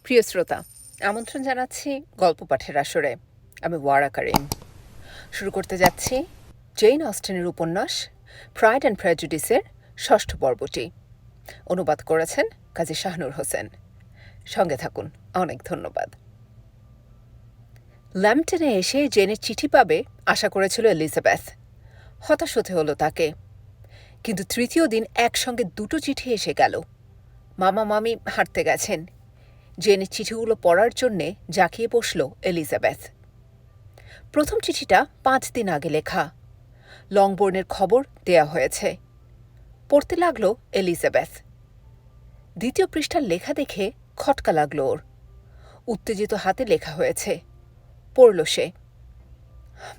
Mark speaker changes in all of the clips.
Speaker 1: প্রিয় শ্রোতা, আমন্ত্রণ জানাচ্ছি গল্প পাঠের আসরে। আমি ওয়ারা কারিম। শুরু করতে যাচ্ছি জেন অস্টেনের উপন্যাস প্রাইড অ্যান্ড প্রেজুডিসের ৬ষ্ঠ পর্বটি। অনুবাদ করেছেন কাজী শাহনুর হোসেন। সঙ্গে থাকুন। অনেক ধন্যবাদ। ল্যাম্পটনে এসে জেনের চিঠি পাবে আশা করেছিল এলিজাবেথ। হতাশ হতে হলো তাকে। কিন্তু তৃতীয় দিন একসঙ্গে দুটো চিঠি এসে গেল। মামা মামি হাঁটতে গেছেন। জেনের চিঠিগুলো পড়ার জন্যে জাঁকিয়ে বসল এলিজাবেথ। প্রথম চিঠিটা 5 দিন আগে লেখা। লংবোর্নের খবর দেয়া হয়েছে। পড়তে লাগল এলিজাবেথ। দ্বিতীয় পৃষ্ঠার লেখা দেখে খটকা লাগল ওর। উত্তেজিত হাতে লেখা হয়েছে। পড়ল সে।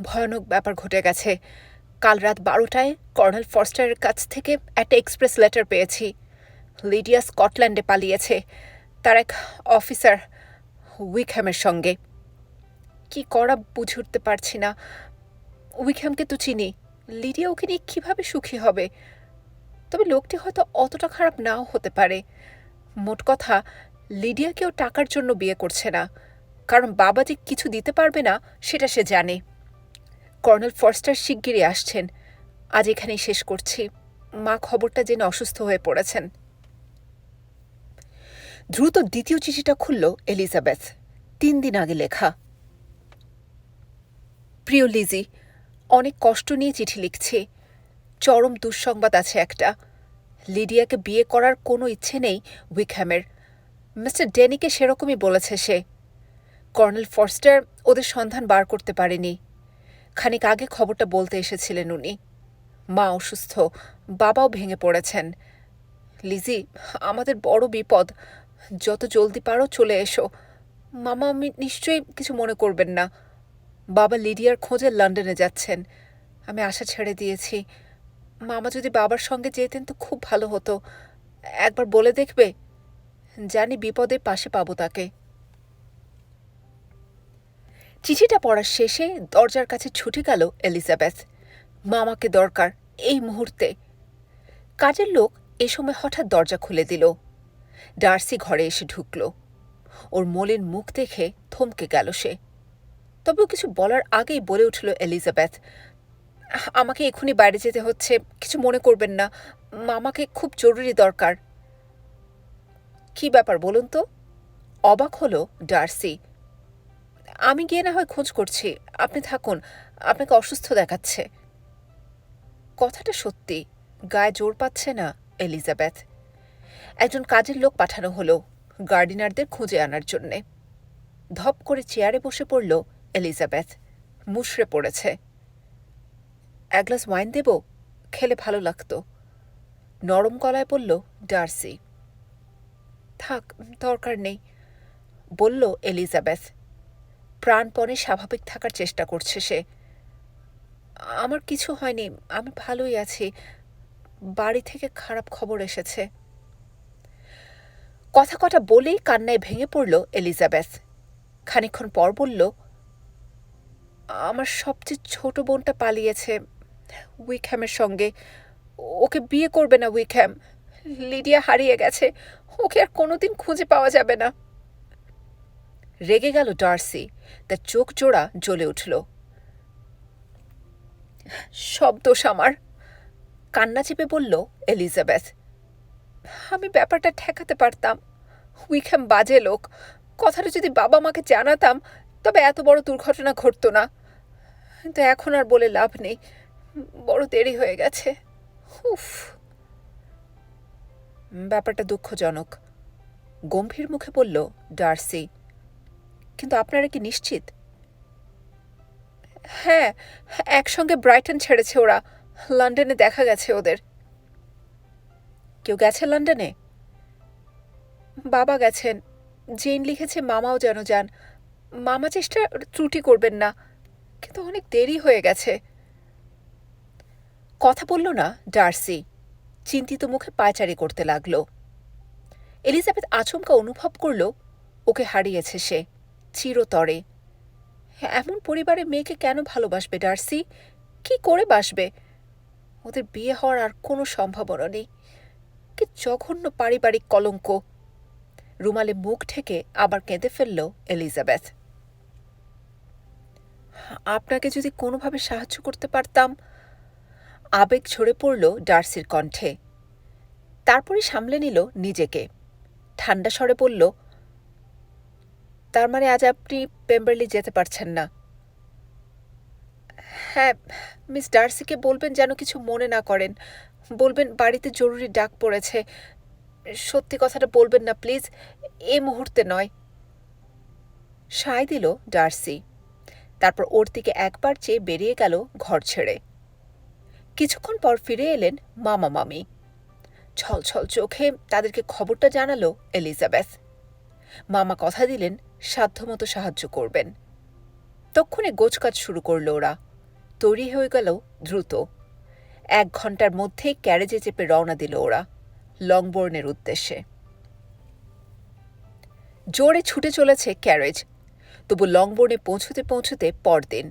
Speaker 1: ভয়ানক ব্যাপার ঘটে গেছে। কাল রাত 12টায় কর্নেল ফরস্টারের কাছ থেকে একটা এক্সপ্রেস লেটার পেয়েছি। লিডিয়া স্কটল্যান্ডে পালিয়েছে তার এক অফিসার উইকহ্যামের সঙ্গে। কি করা বুঝে উঠতে পারছি না। উইকহ্যামকে তো চিনি। লিডিয়া ওকে নিয়ে কীভাবে সুখী হবে? তবে লোকটি হয়তো অতটা খারাপ নাও হতে পারে। মোট কথা, লিডিয়াকেও টাকার জন্য বিয়ে করছে না, কারণ বাবা যে কিছু দিতে পারবে না সেটা সে জানে। কর্নেল ফরস্টার শিগগিরই আসছেন। আজ এখানেই শেষ করছি। মা খবরটা জেনে অসুস্থ হয়ে পড়েছেন। দ্রুত দ্বিতীয় চিঠিটা খুলল এলিজাবেথ। 3 দিন আগে লেখা। প্রিয় লিজি, অনেক কষ্ট নিয়ে চিঠি লিখছি। চরম দুঃসংবাদ আছে একটা। লিডিয়াকে বিয়ে করার কোনো ইচ্ছে নেই উইকহ্যামের। মিস্টার ডেনিকে সেরকমই বলেছে সে। কর্নেল ফরস্টার ওদের সন্ধান বার করতে পারেনি। খানিক আগে খবরটা বলতে এসেছিলেন উনি। মা অসুস্থ, বাবাও ভেঙে পড়েছেন। লিজি, আমাদের বড় বিপদ। যত জলদি পারো চলে এসো। মামা আমি নিশ্চয়ই কিছু মনে করবেন না। বাবা লিডিয়ার খোঁজে লন্ডনে যাচ্ছেন। আমি আশা ছেড়ে দিয়েছি। মামা যদি বাবার সঙ্গে যেতেন তো খুব ভালো হতো। একবার বলে দেখবে? জানি বিপদে পাশে পাবো তাকে। চিঠিটা পড়ার শেষে দরজার কাছে ছুটে গেল এলিজাবেথ। মামাকে দরকার এই মুহূর্তে। কাজের লোক এ সময় হঠাৎ দরজা খুলে দিল। ডার্সি ঘরে এসে ঢুকল। ওর মলিন মুখ দেখে থমকে গেল সে। তবেও কিছু বলার আগেই বলে উঠল এলিজাবেথ, আমাকে এখনই বাইরে যেতে হচ্ছে, কিছু মনে করবেন না। মামাকে খুব জরুরি দরকার। কি ব্যাপার বলুন তো? অবাক হলো ডার্সি। আমি গিয়ে না হয় খোঁজ করছি, আপনি থাকুন। আপনাকে অসুস্থ দেখাচ্ছে। কথাটা সত্যি। গায়ে জোর পাচ্ছে না এলিজাবেথ। একজন কাজের লোক পাঠানো হলো গার্ডিনারদের খুঁজে আনার জন্যে। ধপ করে চেয়ারে বসে পড়ল এলিজাবেথ। মুষড়ে পড়েছে। 1 গ্লাস ওয়াইন দেব? খেলে ভালো লাগত। নরম গলায় বলল ডার্সি। থাক, দরকার নেই, বলল এলিজাবেথ। প্রাণপণে স্বাভাবিক থাকার চেষ্টা করছে সে। আমার কিছু হয়নি, আমি ভালোই আছি। বাড়ি থেকে খারাপ খবর এসেছে। কথা কটা বলেই কান্নায় ভেঙে পড়ল এলিজাবেথ। খানিকক্ষণ পর বলল, আমার সবচেয়ে ছোট বোনটা পালিয়েছে উইকহ্যামের সঙ্গে। ওকে বিয়ে করবে না উইকহ্যাম। লিডিয়া হারিয়ে গেছে, ওকে আর কোনোদিন খুঁজে পাওয়া যাবে না। রেগে গেল ডার্সি। তার চোখ জোড়া জ্বলে উঠল। সব দোষ আমার, কান্না চেপে বলল এলিজাবেথ। আমি ব্যাপারটা ঠেকাতে পারতাম। উইকহ্যাম বাজে লোক। কথাটা যদি বাবা মাকে জানাতাম তবে এত বড় দুর্ঘটনা ঘটত না। কিন্তু এখন আর বলে লাভ নেই, বড় দেরি হয়ে গেছে। উফ। ব্যাপারটা দুঃখজনক, গম্ভীর মুখে বলল ডার্সি। কিন্তু আপনারা কি নিশ্চিত? হ্যাঁ, একসঙ্গে ব্রাইটন ছেড়েছে ওরা। লন্ডনে দেখা গেছে ওদের। কেউ গেছে লন্ডনে? বাবা গেছেন। জেন লিখেছে মামাও যেন যান। মামা চেষ্টা ত্রুটি করবেন না, কিন্তু অনেক দেরি হয়ে গেছে। কথা বলল না ডার্সি। চিন্তিত মুখে পায়চারি করতে লাগল। এলিজাবেথ আচমকা অনুভব করল ওকে হারিয়েছে সে চিরতরে। এমন পরিবারে মেয়েকে কেন ভালোবাসবে ডার্সি? কি করে বাসবে? ওদের বিয়ে হওয়ার আর কোনো সম্ভাবনা নেই। কি জঘন্য পারিবারিক কলঙ্ক। রুমালে মুখ ঢেকে আবার কেঁদে ফেলল এলিজাবেথ। আপনাকে যদি কোনোভাবে সাহায্য করতে পারতাম। আবেগ ঝরে পড়ল ডার্সির কণ্ঠে। তারপরে সামলে নিল নিজেকে। ঠান্ডা স্বরে বলল, তার মানে আজ আপনি পেম্বারলি যেতে পারছেন না? হ্যাঁ, মিস ডার্সিকে বলবেন যেন কিছু মনে না করেন। বলবেন বাড়িতে জরুরি ডাক পড়েছে। সত্যি কথাটা বলবেন না প্লিজ, এ মুহূর্তে নয়। সায় দিল ডার্সি। তারপর ওর দিকে একবার চেয়ে বেরিয়ে গেল ঘর ছেড়ে। কিছুক্ষণ পর ফিরে এলেন মামা মামি। ছলছল চোখে তাদেরকে খবরটা জানালো এলিজাবেথ। মামা কথা দিলেন সাধ্যমতো সাহায্য করবেন। তক্ষণে গোছকাজ শুরু করল ওরা। তৈরি হয়ে গেল দ্রুত। 1 ঘন্টার মধ্যেই ক্যারেজে চেপে রওনা দিল ওরা লংবোর্নের উদ্দেশ্যে। জোরে ছুটে চলেছে ক্যারেজ। তবু লংবোর্নে পৌঁছতে পৌঁছতে পরদিন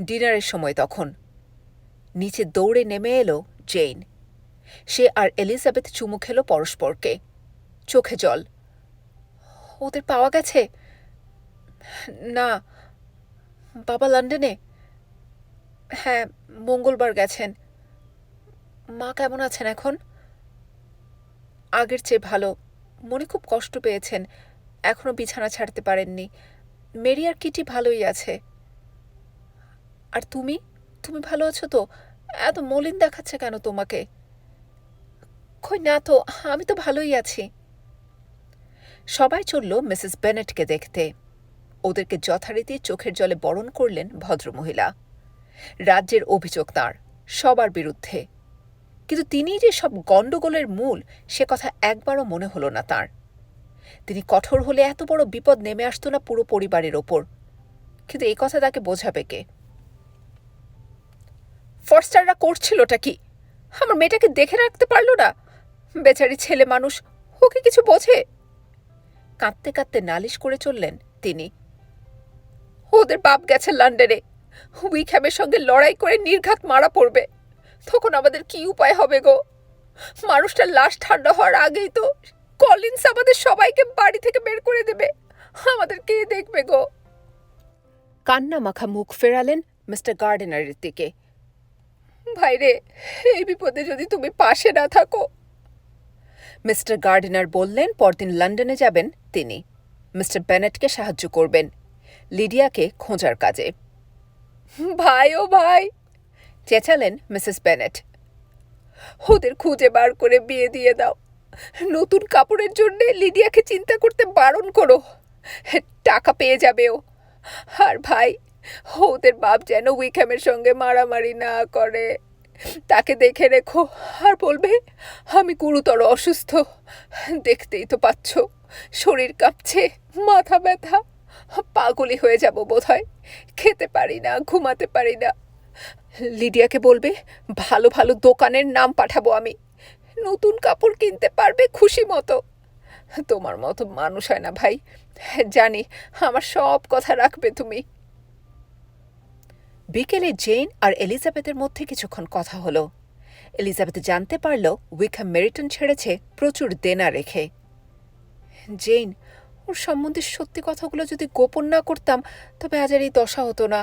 Speaker 1: ডিনারের সময় তখন নিচে দৌড়ে নেমে এলো জেইন। সে আর এলিজাবেথ চুমু খেল পরস্পরকে। চোখে জল। ওদের পাওয়া গেছে? না। বাবা লন্ডনে? হ্যাঁ, মঙ্গলবার গেছেন। মা কেমন আছেন এখন? আগের চেয়ে ভালো। মনে খুব কষ্ট পেয়েছেন, এখনো বিছানা ছাড়তে পারেননি। মেরি আর কিটি ভালোই আছে। আর তুমি তুমি ভালো আছো তো? এত মলিন দেখাচ্ছে কেন তোমাকে? কই না তো, আমি তো ভালোই আছি। সবাই চলল মিসেস বেনেটকে দেখতে। ওদেরকে যথারীতি চোখের জলে বরণ করলেন ভদ্রমহিলা। রাজ্যের অভিযোগ তাঁর, সবার বিরুদ্ধে। কিন্তু তিনিই যে সব গণ্ডগোলের মূল সে কথা একবারও মনে হল না তাঁর। তিনি কঠোর হলে এত বড় বিপদ নেমে আসত না পুরো পরিবারের ওপর। কিন্তু এই কথা তাকে বোঝাবে কে? ফরস্টাররা করছিলটা কি? আমার মেয়েটাকে দেখে রাখতে পারল না? বেচারি ছেলে মানুষ, ওকে কিছু বোঝে? কাঁদতে কাঁদতে নালিশ করে চললেন তিনি। ওদের বাপ গেছে লন্ডনে। উইকহ্যামের সঙ্গে লড়াই করে নির্ঘাত মারা পড়বে। তখন আমাদের কি উপায় হবে গো? মানুষটার লাশ ঠান্ডা হওয়ার আগেই তো কলিন্স আমাদের সবাইকে বাড়ি থেকে বের করে দেবে। আমাদের কে দেখবে গো? কান্না মাখা মুখ ফেরালেন মিস্টার গার্ডেনারের দিকে। ভাইরে, এই বিপদে যদি তুমি পাশে না থাকো। মিস্টার গার্ডেনার বললেন পরদিন লন্ডনে যাবেন তিনি। মিস্টার বেনেটকে সাহায্য করবেন লিডিয়াকে খোঁজার কাজে। ভাই ও ভাই, চেঁচালেন মিসেস বেনেট। ওদের খুঁজে বার করে বিয়ে দিয়ে দাও। নতুন কাপড়ের জন্য লিডিয়াকে চিন্তা করতে বারণ করো। টাকা পেয়ে যাবে ও। আর ভাই, ওদের বাপ যেন উইকহ্যামের সঙ্গে মারামারি না করে। তাকে দেখে রেখো। আর বলবে আমি গুরুতর অসুস্থ। দেখতেই তো পাচ্ছ, শরীর কাঁপছে, মাথা ব্যথা, পাগলই হয়ে যাব বোধহয়। খেতে পারি না, ঘুমাতে পারি না। লিডিয়াকে বলবে ভালো ভালো দোকানের নাম পাঠাবো আমি। নতুন কাপড় কিনতে পারবে খুশি মতো। তোমার মতো মানুষ হয় না ভাই, জানি। আমার সব কথা রাখবে তুমি। বিকেলে জেইন আর এলিজাবেথের মধ্যে কিছুক্ষণ কথা হলো। এলিজাবেথ জানতে পারল উইকহ্যাম মেরিটন ছেড়েছে প্রচুর দেনা রেখে। জেইন, ওর সম্বন্ধে সত্যি কথাগুলো যদি গোপন না করতাম তবে আজ আর এই দশা হতো না।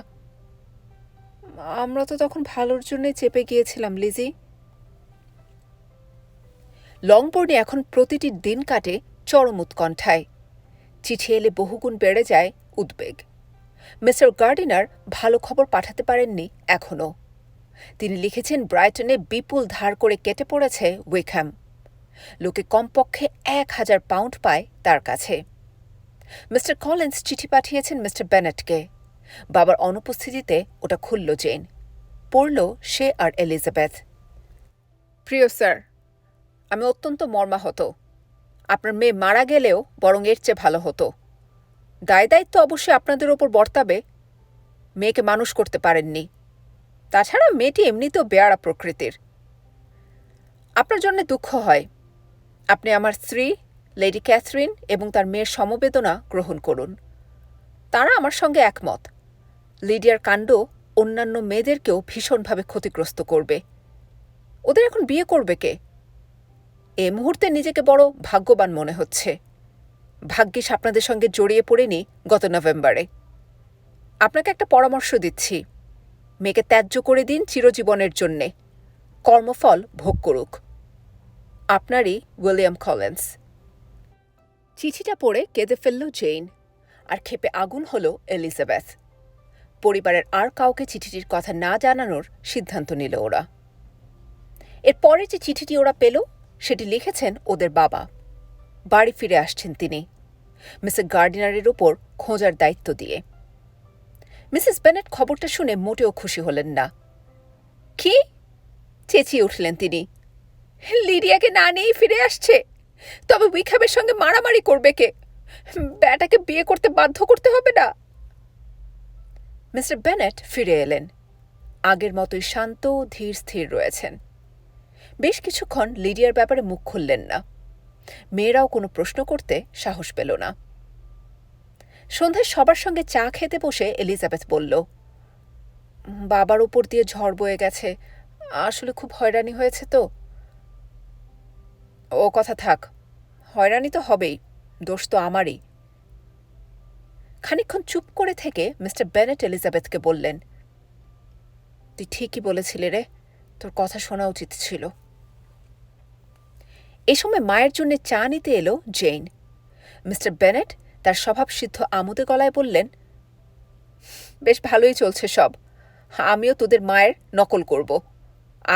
Speaker 1: আমরা তো তখন ভালোর জন্যই চেপে গিয়েছিলাম লিজি। লংবোর্নে এখন প্রতিটি দিন কাটে চরম উৎকণ্ঠায়। চিঠি এলে বহুগুণ বেড়ে যায় উদ্বেগ। মিস্টার গার্ডিনার ভালো খবর পাঠাতে পারেননি এখনও। তিনি লিখেছেন ব্রাইটনে বিপুল ধার করে কেটে পড়েছে উইকহ্যাম। লোকে কমপক্ষে 1000 পাউন্ড পায় তার কাছে। মিস্টার কলিন্স চিঠি পাঠিয়েছেন মিস্টার বেনেটকে। বাবার অনুপস্থিতিতে ওটা খুলল জেন। পড়ল সে আর এলিজাবেথ। প্রিয় স্যার, আমি অত্যন্ত মর্মাহত। আপনার মেয়ে মারা গেলেও বরং এর চেয়ে ভালো হতো। দায় দায়িত্ব অবশ্যই আপনাদের ওপর বর্তাবে। মেয়েকে মানুষ করতে পারেননি। তাছাড়া মেয়েটি এমনিতেও বেয়াড়া প্রকৃতির। আপনার জন্য দুঃখ হয়। আপনি আমার স্ত্রী লেডি ক্যাথরিন এবং তার মেয়ের সমবেদনা গ্রহণ করুন। তারা আমার সঙ্গে একমত। লিডিয়ার কাণ্ড অন্যান্য মেয়েদেরকেও ভীষণভাবে ক্ষতিগ্রস্ত করবে। ওদের এখন বিয়ে করবে কে? এ মুহূর্তে নিজেকে বড় ভাগ্যবান মনে হচ্ছে। ভাগ্যিস আপনাদের সঙ্গে জড়িয়ে পড়েনি গত নভেম্বরে। আপনাকে একটা পরামর্শ দিচ্ছি, মেয়েকে ত্যায্য করে দিন চিরজীবনের জন্যে, কর্মফল ভোগ করুক। আপনারই উইলিয়াম কলিন্স। চিঠিটা পড়ে কেঁদে ফেলল জেইন, আর ক্ষেপে আগুন হল এলিজাবেথ। পরিবারের আর কাউকে চিঠিটির কথা না জানানোর সিদ্ধান্ত নিল ওরা। এর পরে যে চিঠিটি ওরা পেল সেটি লিখেছেন ওদের বাবা। বাড়ি ফিরে আসছেন তিনি, মিসেস গার্ডিনারের ওপর খোঁজার দায়িত্ব দিয়ে। মিসেস বেনেট খবরটা শুনে মোটেও খুশি হলেন না। কি? চেঁচিয়ে উঠলেন তিনি। লিডিয়াকে না নিয়েই ফিরে আসছে? তবে উইকহ্যামের সঙ্গে মারামারি করবে কে? ব্যাটাকে বিয়ে করতে বাধ্য করতে হবে না? মিস্টার বেনেট ফিরে এলেন। আগের মতোই শান্ত ধীর স্থির রয়েছেন। বেশ কিছুক্ষণ লিডিয়ার ব্যাপারে মুখ খুললেন না। মেয়েরাও কোনো প্রশ্ন করতে সাহস পেল না। সন্ধ্যায় সবার সঙ্গে চা খেতে বসে এলিজাবেথ বলল, বাবার উপর দিয়ে ঝড় বয়ে গেছে, আসলে খুব হয়রানি হয়েছে তো। ও কথা থাক, হয়রানি তো হবেই, দোষ তো আমারই। খানিকক্ষণ চুপ করে থেকে মিস্টার বেনেট এলিজাবেথকে বললেন, তুই ঠিকই বলেছিলি রে, তোর কথা শোনা উচিত ছিল। এ সময় মায়ের জন্য চা নিতে এলো জেইন। মিস্টার বেনেট তার স্বভাবসিদ্ধ আমোদে গলায় বললেন, বেশ ভালোই চলছে সব। আমিও তোদের মায়ের নকল করব।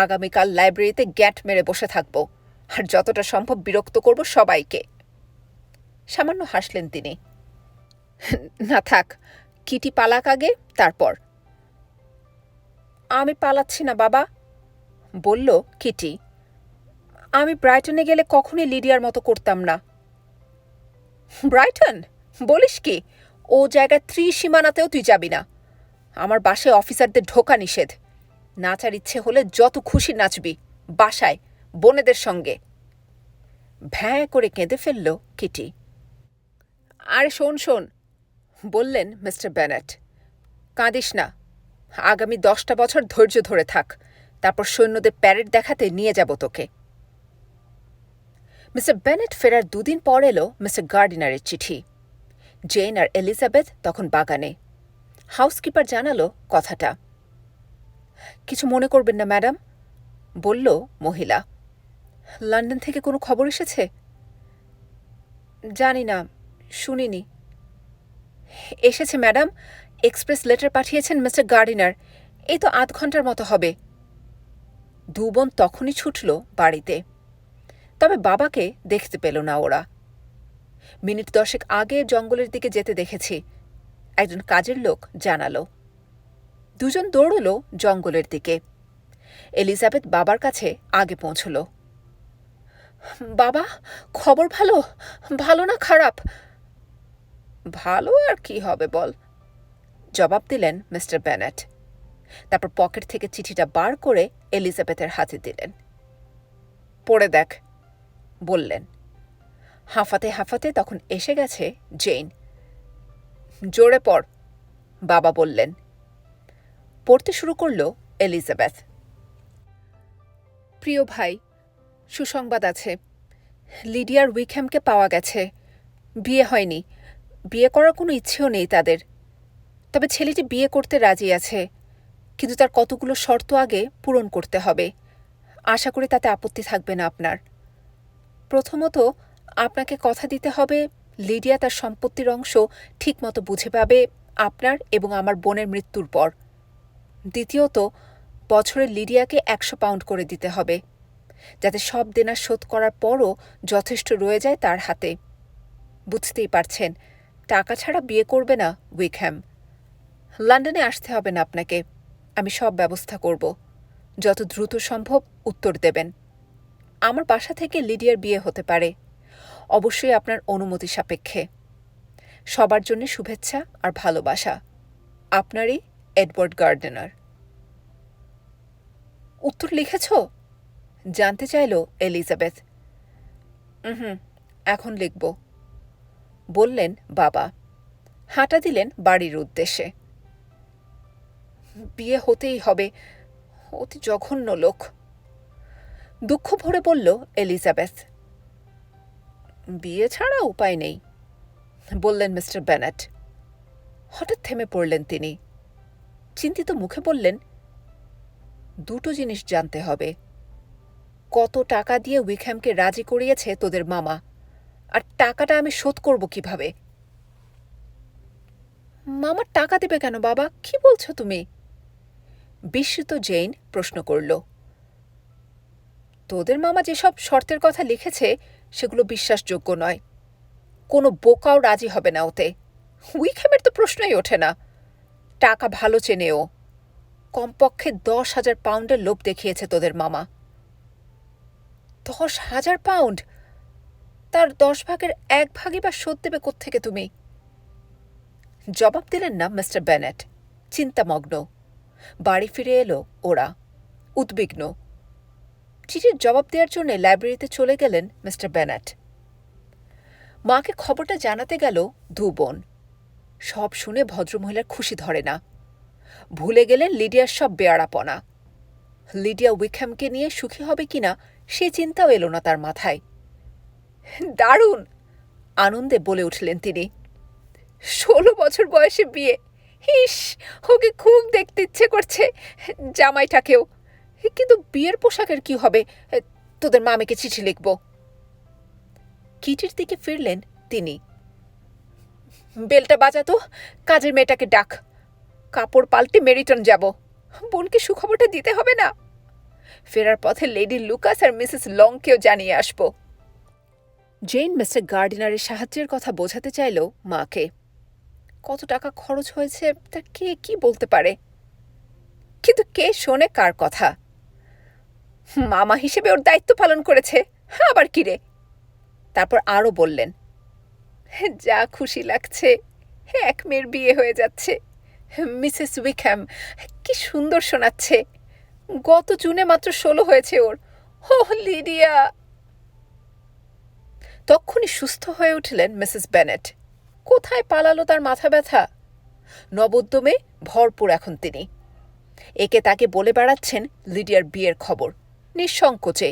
Speaker 1: আগামীকাল লাইব্রেরিতে গ্যাট মেরে বসে থাকব, আর যতটা সম্ভব বিরক্ত করব সবাইকে। সামান্য হাসলেন তিনি। না থাক, কিটি পালাক আগে, তারপর। আমি পালাচ্ছি না বাবা, বলল কিটি। আমি ব্রাইটনে গেলে কখনই লিডিয়ার মতো করতাম না। ব্রাইটন? বলিস কি? ও জায়গায় ত্রিসীমানাতেও তুই যাবি না। আমার বাসায় অফিসারদের ঢোকা নিষেধ। নাচার ইচ্ছে হলে যত খুশি নাচবি, বাসায়, বোনেদের সঙ্গে। ভ্যাঁ করে কেঁদে ফেলল কিটি। আরে শোন শোন, বললেন মিস্টার বেনেট, কাঁদিস না। আগামী 10টা বছর ধৈর্য ধরে থাক, তারপর সৈন্যদের প্যারেড দেখাতে নিয়ে যাব তোকে। মিস্টার বেনেট ফেরার 2 দিন পর এলো মিস্টার গার্ডিনারের চিঠি। জেন আর এলিজাবেথ তখন বাগানে। হাউসকিপার জানালো কথাটা। কিছু মনে করবেন না ম্যাডাম, বলল মহিলা। লন্ডন থেকে কোনো খবর এসেছে? জানি না, শুনিনি। এসেছে ম্যাডাম, এক্সপ্রেস লেটার পাঠিয়েছেন মিস্টার গার্ডিনার। এই তো আধ ঘন্টার মতো হবে। 2 বোন তখনই ছুটল বাড়িতে। তবে বাবাকে দেখতে পেল না ওরা। মিনিট 10 আগে জঙ্গলের দিকে যেতে দেখেছি, একজন কাজের লোক জানালো। 2 জন দৌড়ল জঙ্গলের দিকে। এলিজাবেথ বাবার কাছে আগে পৌঁছল। বাবা, খবর ভালো? ভালো না খারাপ? ভালো আর কি হবে বল, জবাব দিলেন মিস্টার বেনেট। তারপর পকেট থেকে চিঠিটা বার করে এলিজাবেথের হাতে দিলেন। পড়ে দেখ, বললেন। হাঁফাতে হাঁফাতে তখন এসে গেছে জেইন। জোরে পড়, বাবা বললেন। পড়তে শুরু করল এলিজাবেথ। প্রিয় ভাই, সুসংবাদ আছে। লিডিয়ার উইকহ্যামকে পাওয়া গেছে। বিয়ে হয়নি, বিয়ে করার কোনো ইচ্ছেও নেই তাদের। তবে ছেলেটি বিয়ে করতে রাজি আছে, কিন্তু তার কতগুলো শর্ত আগে পূরণ করতে হবে। আশা করি তাতে আপত্তি থাকবে না আপনার। প্রথমত, আপনাকে কথা দিতে হবে লিডিয়া তার সম্পত্তির অংশ ঠিকমতো বুঝে পাবে আপনার এবং আমার বোনের মৃত্যুর পর। দ্বিতীয়ত, বছরে লিডিয়াকে 100 পাউন্ড করে দিতে হবে, যাতে সব দেনা শোধ করার পরও যথেষ্ট রয়ে যায় তার হাতে। বুঝতেই পারছেন, টাকা ছাড়া বিয়ে করবে না উইকহ্যাম। লন্ডনে আসতে হবে না আপনাকে, আমি সব ব্যবস্থা করব। যত দ্রুত সম্ভব উত্তর দেবেন। আমার বাসা থেকে লিডিয়ার বিয়ে হতে পারে, অবশ্যই আপনার অনুমতি সাপেক্ষে। সবার জন্য শুভেচ্ছা আর ভালোবাসা, আপনারই এডওয়ার্ড গার্ডিনার। উত্তর লিখেছ? জানতে চাইল এলিজাবেথ। এখন লিখব, বললেন বাবা। হাঁটা দিলেন বাড়ির উদ্দেশ্যে। বিয়ে হতেই হবে, অতি জঘন্য লোক, দুঃখ ভরে বলল এলিজাবেথ। বিয়ে ছাড়া উপায় নেই, বললেন মিস্টার বেনেট। হঠাৎ থেমে পড়লেন তিনি। চিন্তিত মুখে বললেন, দুটো জিনিস জানতে হবে। কত টাকা দিয়ে উইকহ্যামকে রাজি করিয়েছে তোদের মামা, আর টাকাটা আমি শোধ করব কিভাবে? মামা টাকা দেবে কেন বাবা? কি বলছো তুমি? বিস্মিত জেইন প্রশ্ন করল। তোদের মামা যেসব শর্তের কথা লিখেছে সেগুলো বিশ্বাসযোগ্য নয়। কোনো বোকাও রাজি হবে না ওতে। উইকহ্যামের তো প্রশ্নই ওঠে না। টাকা ভালো চেনে ও। কমপক্ষে 10,000 পাউন্ডের লোভ দেখিয়েছে তোদের মামা। 10,000 পাউন্ড? তার 10 ভাগের 1 ভাগই বা শোধ দেবে কোত্থেকে তুমি? জবাব দিলেন না মিস্টার বেনেট। চিন্তামগ্ন। বাড়ি ফিরে এলো ওরা, উদ্বিগ্ন। চিঠির জবাব দেওয়ার জন্য লাইব্রেরিতে চলে গেলেন মিস্টার বেনেট। মাকে খবরটা জানাতে গেল দু বোন। সব শুনে ভদ্রমহিলার খুশি ধরে না। ভুলে গেলেন লিডিয়ার সব বেয়াড়াপনা। লিডিয়া উইকহ্যামকে নিয়ে সুখী হবে কিনা সে চিন্তাও এলো না তার মাথায়। দারুণ! আনন্দে বলে উঠলেন তিনি। 16 বছর বয়সে বিয়ে! ইস, ওকে খুব দেখতে ইচ্ছে করছে, জামাইটাকেও। কিন্তু বিয়ের পোশাকের কি হবে? তোদের মামিকে চিঠি লিখব। কিটির দিকে ফিরলেন তিনি। বেলটা বাজাতো, কাজের মেয়েটাকে ডাক। কাপড় পাল্টে মেরিটন যাব। বোনকে সুখবরটা দিতে হবে না? ফেরার পথে লেডি লুকাস আর মিসেস লংকেও জানিয়ে আসব। জেইন মিস্টার গার্ডিনারের সাহায্যের কথা বোঝাতে চাইল মাকে। কত টাকা খরচ হয়েছে তা কে কি বলতে পারে? কিন্তু কে শোনে কার কথা? মামা হিসেবে ওর দায়িত্ব পালন করেছে, আবার কি রে? তারপর আরও বললেন, যা খুশি লাগছে, এক মেয়ের বিয়ে হয়ে যাচ্ছে। মিসেস উইকহ্যাম, কি সুন্দর শোনাচ্ছে। গত জুনে মাত্র 16 হয়েছে ওর। ও লিডিয়া! তক্ষুনি সুস্থ হয়ে উঠলেন মিসেস বেনেট। কোথায় পালালো তার মাথা ব্যথা? নবোদ্যমে ভরপুর এখন তিনি। একে তাকে বলে বেড়াচ্ছেন লিডিয়ার বিয়ের খবর, নিঃসংকোচে।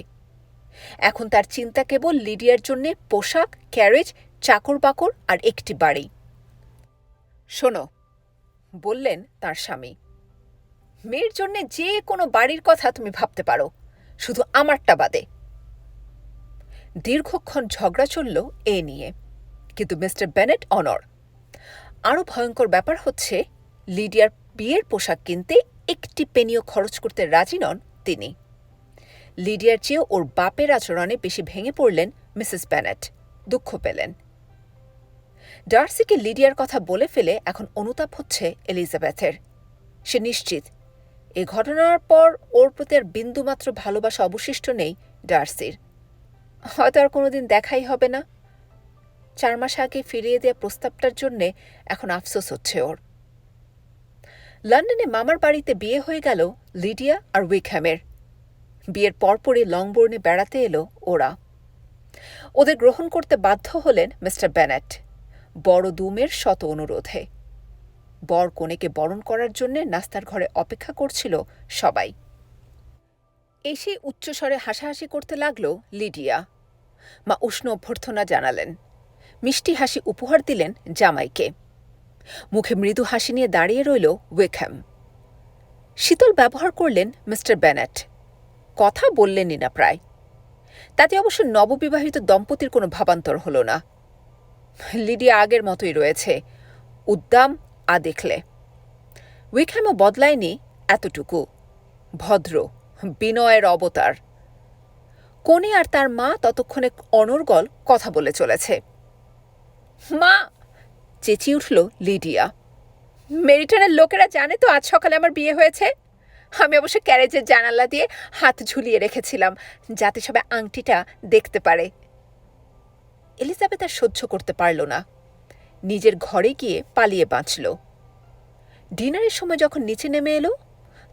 Speaker 1: এখন তার চিন্তা কেবল লিডিয়ার জন্যে পোশাক, ক্যারেজ, চাকর বাকর আর একটি বাড়ি। শোনো, বললেন তার স্বামী, মেয়ের জন্যে যে কোনো বাড়ির কথা তুমি ভাবতে পারো, শুধু আমারটা বাদে। দীর্ঘক্ষণ ঝগড়া চলল এ নিয়ে, কিন্তু মিস্টার বেনেট অনড়। আরও ভয়ঙ্কর ব্যাপার হচ্ছে, লিডিয়ার বিয়ের পোশাক কিনতে একটি পেনিও খরচ করতে রাজি নন তিনি। লিডিয়ার চেয়েও ওর বাপের আচরণে বেশি ভেঙে পড়লেন মিসেস বেনেট, দুঃখ পেলেন। ডার্সিকে লিডিয়ার কথা বলে ফেলে এখন অনুতাপ হচ্ছে এলিজাবেথের। সে নিশ্চিত এ ঘটনার পর ওর প্রতি আর বিন্দুমাত্র ভালোবাসা অবশিষ্ট নেই ডার্সির। হয়তো আর কোনোদিন দেখাই হবে না। 4 মাস আগে ফিরিয়ে দেওয়া প্রস্তাবটার জন্যে এখন আফসোস হচ্ছে ওর। লন্ডনে মামার বাড়িতে বিয়ে হয়ে গেল লিডিয়া আর উইকহ্যামের। বিয়ের পরপরই লংবোর্নে বেড়াতে এলো ওরা। ওদের গ্রহণ করতে বাধ্য হলেন মিস্টার বেনেট, বড় দুমের শত অনুরোধে। বর কনেকে বরণ করার জন্যে নাস্তার ঘরে অপেক্ষা করছিল সবাই। এসে উচ্চস্বরে হাসাহাসি করতে লাগল লিডিয়া। মা উষ্ণ অভ্যর্থনা জানালেন, মিষ্টি হাসি উপহার দিলেন জামাইকে। মুখে মৃদু হাসি নিয়ে দাঁড়িয়ে রইল উইকহ্যাম। শীতল ব্যবহার করলেন মিস্টার বেনেট। কথা বললেনই না প্রায়। তাতে অবশ্য নববিবাহিত দম্পতির কোনো ভাবান্তর হল না। লিডিয়া আগের মতোই রয়েছে, উদ্দাম দেখলে। উইকহ্যামও বদলায়নি এতটুকু, ভদ্র, বিনয়ের অবতার। কনে আর তার মা ততক্ষণে অনর্গল কথা বলে চলেছে। মা! চেঁচিয়ে উঠল লিডিয়া। মেরিটনের লোকেরা জানে তো আজ সকালে আমার বিয়ে হয়েছে? আমি অবশ্য ক্যারেজের জানালা দিয়ে হাত ঝুলিয়ে রেখেছিলাম, যাতে সবাই আংটিটা দেখতে পারে। এলিজাবেথ আর সহ্য করতে পারল না। নিজের ঘরে গিয়ে পালিয়ে বাঁচল। ডিনারের সময় যখন নিচে নেমে এলো,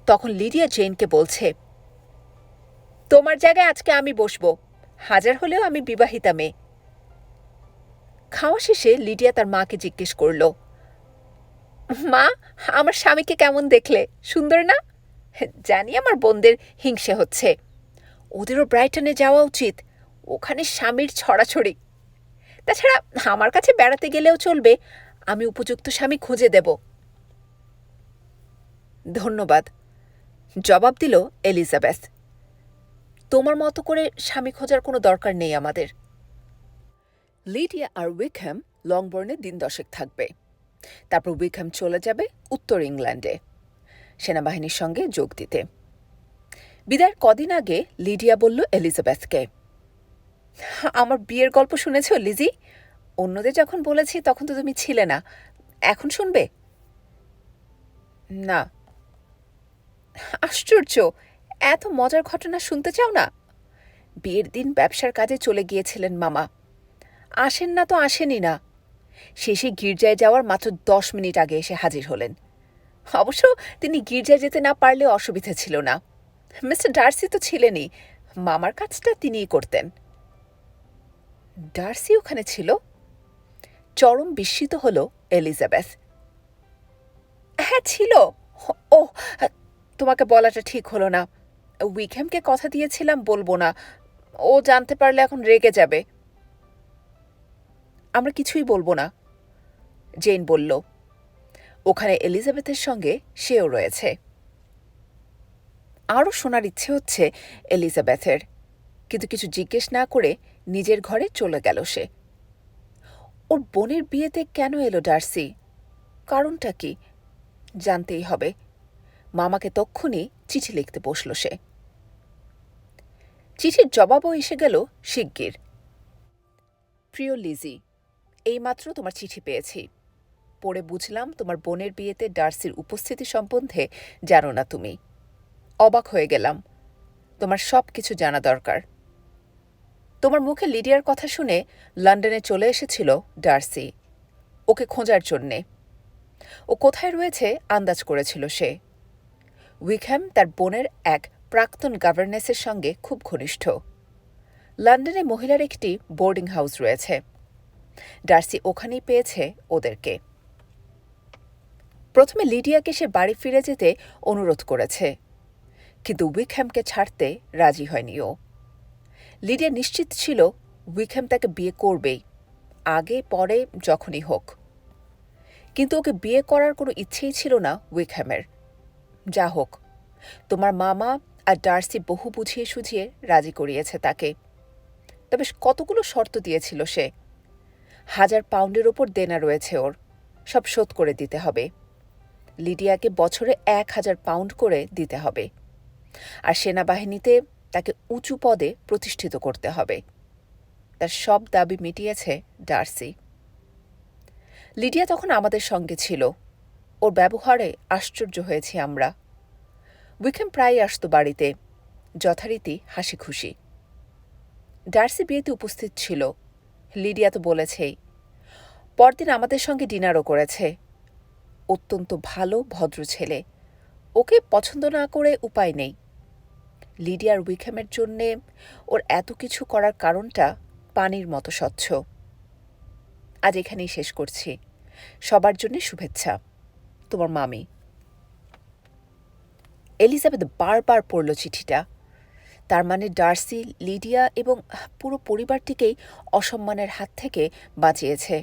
Speaker 1: তখন লিডিয়া জেইনকে বলছে, তোমার জায়গায় আজকে আমি বসব, হাজার হলেও আমি বিবাহিতা মেয়ে। খাওয়া শেষে লিডিয়া তার মাকে জিজ্ঞেস করল, মা, আমার স্বামীকে কেমন দেখলে? সুন্দর না? জানি আমার বোনদের হিংসে হচ্ছে। ওদেরও ব্রাইটনে যাওয়া উচিত, ওখানে স্বামীর ছড়াছড়ি। তাছাড়া আমার কাছে বেড়াতে গেলেও চলবে, আমি উপযুক্ত স্বামী খুঁজে দেব। ধন্যবাদ, জবাব দিল এলিজাবেথ। তোমার মতো করে স্বামী খোঁজার কোনো দরকার নেই আমাদের। লিডিয়া আর উইকহ্যাম লংবোর্নে দিন 10 থাকবে। তারপর উইকহ্যাম চলে যাবে উত্তর ইংল্যান্ডে সেনাবাহিনীর সঙ্গে যোগ দিতে। বিদায়ের কদিন আগে লিডিয়া বলল এলিজাবেথকে, আমার বিয়ের গল্প শুনেছ লিজি? অন্যদের যখন বলেছি তখন তো তুমি ছিলে না, এখন শুনবে? না। আশ্চর্য, এত মজার ঘটনা শুনতে চাও না? বিয়ের দিন ব্যবসার কাজে চলে গিয়েছিলেন মামা। আসেন না তো আসেনি না, শেষে গির্জায় যাওয়ার মাত্র 10 মিনিট আগে এসে হাজির হলেন। অবশ্য তিনি গির্জায় যেতে না পারলেও অসুবিধা ছিল না। মিস্টার ডার্সি তো ছিলেনই, মামার কাজটা তিনিই করতেন। ডার্সি ওখানে ছিল? চরম বিস্মিত হল এলিজাবেথ। হ্যাঁ ছিল। ও, তোমাকে বলাটা ঠিক হলো না। উইকহ্যামকে কথা দিয়েছিলাম বলবো না, ও জানতে পারলে এখন রেগে যাবে। আমরা কিছুই বলবো না, জেন বলল। ওখানে এলিজাবেথের সঙ্গে সেও রয়েছে। আরও শোনার ইচ্ছে হচ্ছে এলিজাবেথের, কিন্তু কিছু জিজ্ঞেস না করে নিজের ঘরে চলে গেল সে। ওর বোনের বিয়েতে কেন এলো ডার্সি? কারণটা কি? জানতেই হবে। মামাকে তক্ষুনি চিঠি লিখতে বসল সে। চিঠির জবাবও এসে গেল শিগগির। প্রিয় লিজি, এইমাত্র তোমার চিঠি পেয়েছি। পড়ে বুঝলাম তোমার বোনের বিয়েতে ডার্সির উপস্থিতি সম্বন্ধে জানো না তুমি। অবাক হয়ে গেলাম, তোমার সব কিছু জানা দরকার। তোমার মুখে লিডিয়ার কথা শুনে লন্ডনে চলে এসেছিল ডার্সি, ওকে খোঁজার জন্যে। ও কোথায় রয়েছে আন্দাজ করেছিল সে। উইকহ্যাম তার বোনের এক প্রাক্তন গভর্নেসের সঙ্গে খুব ঘনিষ্ঠ। লন্ডনে মহিলার একটি বোর্ডিং হাউস রয়েছে, ডার্সি ওখানেই পেয়েছে ওদেরকে। প্রথমে লিডিয়াকে সে বাড়ি ফিরে যেতে অনুরোধ করেছে, কিন্তু উইকহ্যামকে ছাড়তে রাজি হয়নি ও। লিডিয়া নিশ্চিত ছিল উইকহ্যাম তাকে বিয়ে করবেই, আগে পরে যখনই হোক। কিন্তু ওকে বিয়ে করার কোনো ইচ্ছেই ছিল না উইকহ্যামের। যা হোক, তোমার মামা আর ডার্সি বহু বুঝিয়ে সুঝিয়ে রাজি করিয়েছে তাকে। তবে কতগুলো শর্ত দিয়েছিল সে। 1000 পাউন্ডের ওপর দেনা রয়েছে ওর, সব শোধ করে দিতে হবে। লিডিয়াকে বছরে 1000 পাউন্ড করে দিতে হবে, আর সেনাবাহিনীতে তাকে উঁচু পদে প্রতিষ্ঠিত করতে হবে। তার সব দাবি মিটিয়েছে ডার্সি। লিডিয়া তখন আমাদের সঙ্গে ছিল, ওর ব্যবহারে আশ্চর্য হয়েছি আমরা। উইকহ্যাম প্রায় আসতো বাড়িতে, যথারীতি হাসি খুশি। ডার্সি বিয়েতে উপস্থিত ছিল, লিডিয়া তো বলেছেই। পরদিন আমাদের সঙ্গে ডিনারও করেছে। অত্যন্ত ভালো ভদ্র ছেলে, ওকে পছন্দ না করে উপায় নেই। লিডিয়ার উইকহ্যামের জন্যে ওর এত কিছু করার কারণটা পানির মতো স্বচ্ছ। আজ এখানেই শেষ করছি। সবার জন্য শুভেচ্ছা, তোমার মামি। এলিজাবেথ বারবার পড়ল চিঠিটা। তার মানে ডার্সি লিডিয়া এবং পুরো পরিবারটিকেই অসম্মানের হাত থেকে বাঁচিয়েছে।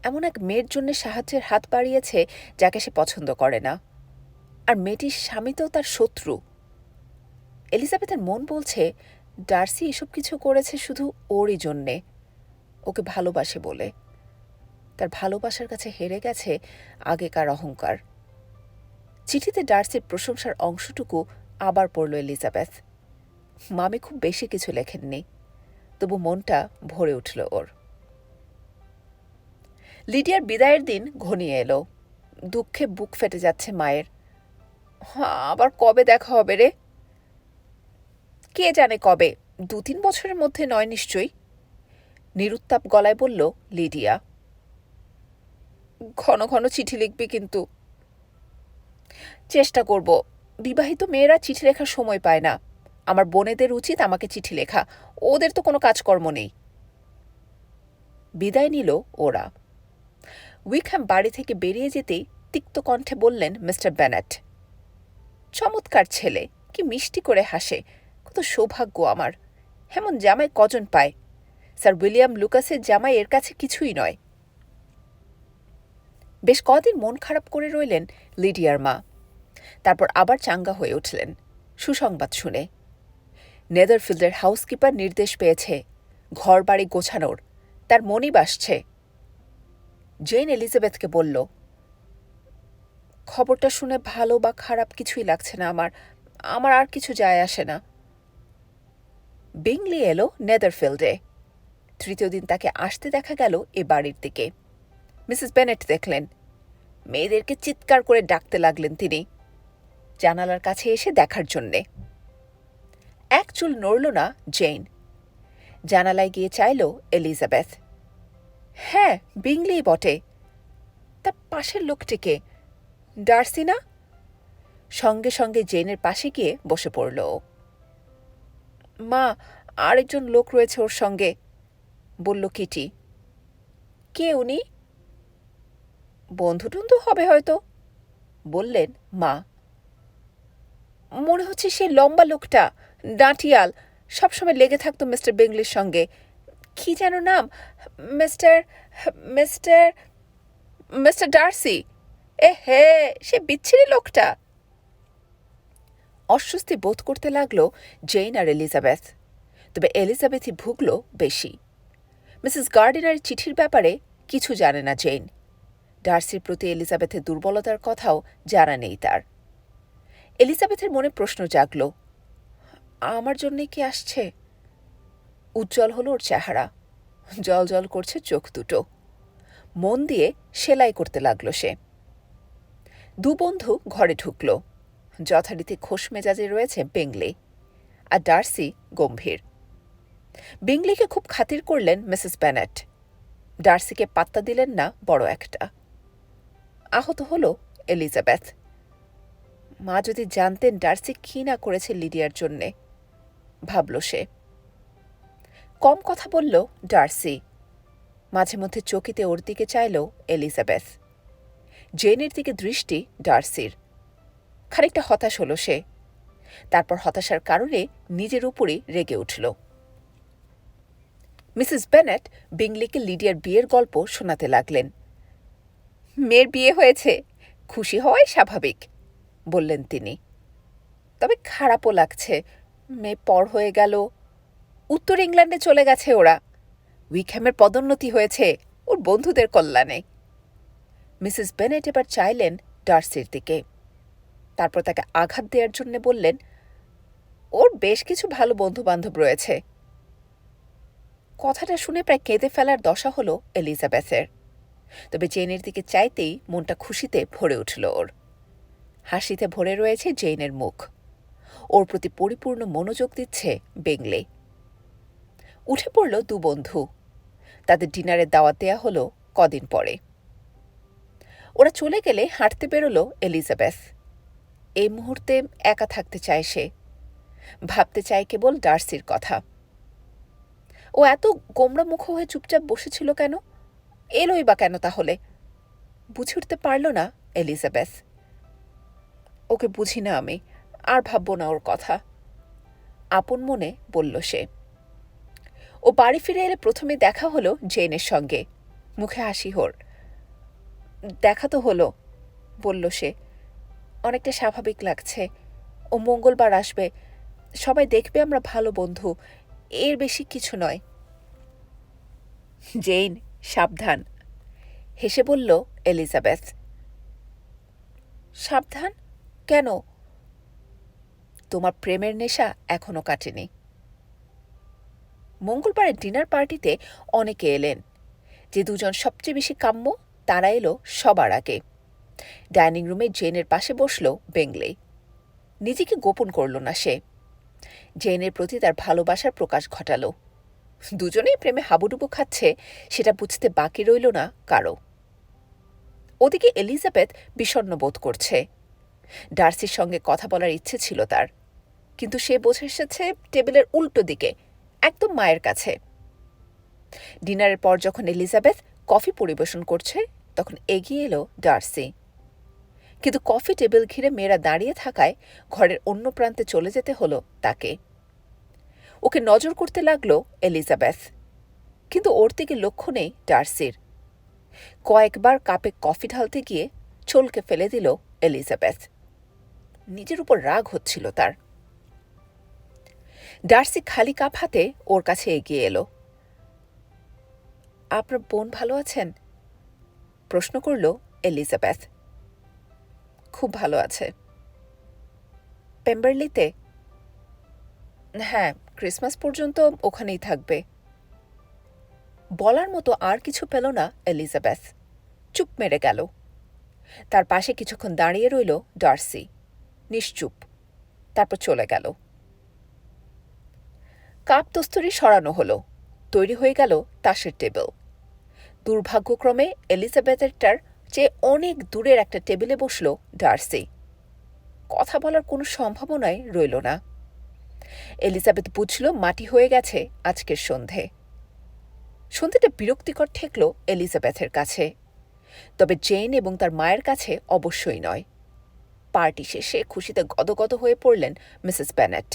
Speaker 1: এমন এক মেয়ের জন্য সাহায্যের হাত বাড়িয়েছে যাকে সে পছন্দ করে না, আর মেয়েটির স্বামী তো তার শত্রু। এলিজাবেথের মন বলছে ডার্সি এসব কিছু করেছে শুধু ওরই জন্যে, ওকে ভালোবাসে বলে। তার ভালোবাসার কাছে হেরে গেছে আগেকার অহংকার। চিঠিতে ডার্সির প্রশংসার অংশটুকু আবার পড়ল এলিজাবেথ। মামি খুব বেশি কিছু লেখেননি, তবু মনটা ভরে উঠল ওর। লিডিয়ার বিদায়ের দিন ঘনিয়ে এলো। দুঃখে বুক ফেটে যাচ্ছে মায়ের। আবার কবে দেখা হবে রে? কে জানে কবে, 2-3 বছরের মধ্যে নয় নিশ্চয়ই, নিরুত্তাপ গলায় বলল লিডিয়া। ঘন ঘন চিঠি লিখবি কিন্তু। চেষ্টা করব। বিবাহিত মেয়েরা চিঠি লেখার সময় পায় না। আমার বোনেদের উচিত আমাকে চিঠি লেখা, ওদের তো কোনো কাজকর্ম নেই। বিদায় নিল ওরা। উইকহ্যাম বাড়ি থেকে বেরিয়ে যেতেই তিক্ত কণ্ঠে বললেন মিস্টার বেনেট, চমৎকার ছেলে, কি মিষ্টি করে হাসে, কত সৌভাগ্য আমার। এমন জামাই কজন পায়। স্যার উইলিয়াম লুকাসের জামাই এর কাছে কিছুই নয়। বেশ কদিন মন খারাপ করে রইলেন লিডিয়ার মা। তারপর আবার চাঙ্গা হয়ে উঠলেন সুসংবাদ শুনে। নেদারফিল্ডের হাউসকিপার নির্দেশ পেয়েছে ঘর বাড়ি গোছানোর, তার মনিব আসছে। জেন এলিজাবেথকে বলল, খবরটা শুনে ভালো বা খারাপ কিছুই লাগছে না আমার আর কিছু যায় আসে না। বিংলি এলো নেদারফিল্ডে। তৃতীয় দিন তাকে আসতে দেখা গেল এ বাড়ির দিকে। মিসেস বেনেট দেখলেন। মেয়েদেরকে চিৎকার করে ডাকতে লাগলেন তিনি, জানালার কাছে এসে দেখার জন্যে। এক চুল নড়ল না জেন। জানালায় গিয়ে চাইল এলিজাবেথ। হ্যাঁ, বিংলি বটে। তার পাশের লোকটিকে, ডার্সি না? সঙ্গে সঙ্গে জেনের পাশে গিয়ে বসে পড়ল। মা, আরেকজন লোক রয়েছে ওর সঙ্গে, বলল কিটি। কে উনি? বন্ধু টন্ধু হবে হয়তো, বললেন মা। মনে হচ্ছে সে লম্বা লোকটা, ডাঁটিয়াল, সবসময় লেগে থাকতো মিস্টার বিংলির সঙ্গে। কি যেন নাম? Mister mister mister Darcy. হে, সে বিচ্ছিরি লোকটা। অস্বস্তি বোধ করতে লাগল জেন আর এলিজাবেথ। তবে এলিজাবেথই ভুগল বেশি। মিসেস গার্ডিনার চিঠির ব্যাপারে কিছু জানে না জেন। ডার্সির প্রতি এলিজাবেথের দুর্বলতার কথাও জানা নেই তার। এলিজাবেথের মনে প্রশ্ন জাগল, আমার জন্যে কি আসছে? উজ্জ্বল হল ওর চেহারা, জল জল করছে চোখ দুটো। মন দিয়ে সেলাই করতে লাগল সে। দু বন্ধু ঘরে ঢুকল। যথারীতি খোশ মেজাজে রয়েছে বিংলি, আর ডার্সি গম্ভীর। বিংলিকে খুব খাতির করলেন মিসেস বেনেট। ডার্সিকে পাত্তা দিলেন না বড় একটা। আহত হল এলিজাবেথ। মা যদি জানতেন ডার্সি কি না করেছে লিডিয়ার জন্যে, ভাবল সে। কম কথা বলল ডার্সি। মাঝে মধ্যে চকিতে ওর দিকে চাইল এলিজাবেথ। জেনের দিকে দৃষ্টি ডার্সির। খানিকটা হতাশ হল সে। তারপর হতাশার কারণে নিজের উপরই রেগে উঠল। মিসেস বেনেট বিংলিকে লিডিয়ার বিয়ের গল্প শোনাতে লাগলেন। মেয়ের বিয়ে হয়েছে, খুশি হওয়াই স্বাভাবিক, বললেন তিনি। তবে খারাপও লাগছে, মেয়ে পর হয়ে গেল। উত্তর ইংল্যান্ডে চলে গেছে ওরা। উইকহ্যামের পদোন্নতি হয়েছে ওর বন্ধুদের কল্যাণে। মিসেস বেনেট এবার চাইলেন ডার্সির দিকে। তারপর তাকে আঘাত দেওয়ার জন্য বললেন, ওর বেশ কিছু ভালো বন্ধু-বান্ধব রয়েছে। কথাটা শুনে প্রায় কেঁদে ফেলার দশা হল এলিজাবেথের। তবে জেনের দিকে চাইতেই মনটা খুশিতে ভরে উঠল ওর। হাসিতে ভরে রয়েছে জেনের মুখ। ওর প্রতি পরিপূর্ণ মনোযোগ দিচ্ছে বিংলি। উঠে পড়ল দু বন্ধু। তাদের ডিনারের দাওয়াত দেয়া হল কদিন পরে। ওরা চলে গেলে হাঁটতে বেরোল এলিজাবেথ। এই মুহূর্তে একা থাকতে চায় সে। ভাবতে চায় কেবল ডার্সির কথা। ও এত গোমড়া মুখ হয়ে চুপচাপ বসেছিল কেন? এলোই বা কেন তাহলে? বুঝে উঠতে পারল না এলিজাবেথ। ওকে বুঝি না আমি, আর ভাবব না ওর কথা, আপন মনে বলল সে। ও বাড়ি ফিরে এলে প্রথমে দেখা হলো জেনের সঙ্গে। মুখে হাসি ওর। দেখা তো হলো, বলল সে। অনেকটা স্বাভাবিক লাগছে। ও মঙ্গলবার আসবে, সবাই দেখবে আমরা ভালো বন্ধু, এর বেশি কিছু নয়। জেন, সাবধান, হেসে বলল এলিজাবেথ। সাবধান কেন? তোমার প্রেমের নেশা এখনো কাটেনি। মঙ্গলবারের ডিনার পার্টিতে অনেকে এলেন। যে দুজন সবচেয়ে বেশি কাম্য তারা এলো সবার আগে। ডাইনিং রুমে জেনের পাশে বসল বিংলি। নিজেকে গোপন করল না সে। জেনের প্রতি তার ভালোবাসার প্রকাশ ঘটাল। দুজনেই প্রেমে হাবুডুবু খাচ্ছে সেটা বুঝতে বাকি রইল না কারো। ওদিকে এলিজাবেথ বিষণ্ণ বোধ করছে। ডার্সির সঙ্গে কথা বলার ইচ্ছে ছিল তার, কিন্তু সে বসে এসেছে টেবিলের উল্টো দিকে, একদম মায়ের কাছে। ডিনারের পর যখন এলিজাবেথ কফি পরিবেশন করছে তখন এগিয়ে এলো ডার্সি। কিন্তু কফি টেবিল ঘিরে মেয়েরা দাঁড়িয়ে থাকায় ঘরের অন্য প্রান্তে চলে যেতে হলো তাকে। ওকে নজর করতে লাগল এলিজাবেথ। কিন্তু ওর দিকে লক্ষ্য নেই ডার্সির। কয়েকবার কাপে কফি ঢালতে গিয়ে চলকে ফেলে দিল এলিজাবেথ। নিজের উপর রাগ হচ্ছিল তার। ডার্সি খালি কাপ হাতে ওর কাছে এগিয়ে এলো। আপনার বোন ভালো আছেন? প্রশ্ন করল এলিজাবেথ। খুব ভালো আছে। পেম্বারলিতে? হ্যাঁ, ক্রিসমাস পর্যন্ত ওখানেই থাকবে। বলার মতো আর কিছু পেল না এলিজাবেথ, চুপ মেরে গেল। তার পাশে কিছুক্ষণ দাঁড়িয়ে রইল ডার্সি, নিশ্চুপ। তারপর চলে গেল। কাপ দস্তরি সরানো হলো, তৈরি হয়ে গেল তাসের টেবিল। দুর্ভাগ্যক্রমে এলিজাবেথেরটার চেয়ে অনেক দূরের একটা টেবিলে বসল ডার্সি। কথা বলার কোনো সম্ভাবনাই রইল না। এলিজাবেথ বুঝল মাটি হয়ে গেছে আজকের সন্ধেটা বিরক্তিকর ঠেকল এলিজাবেথের কাছে, তবে জেন এবং তার মায়ের কাছে অবশ্যই নয়। পার্টি শেষে খুশিতে গদগদ হয়ে পড়লেন মিসেস বেনেট।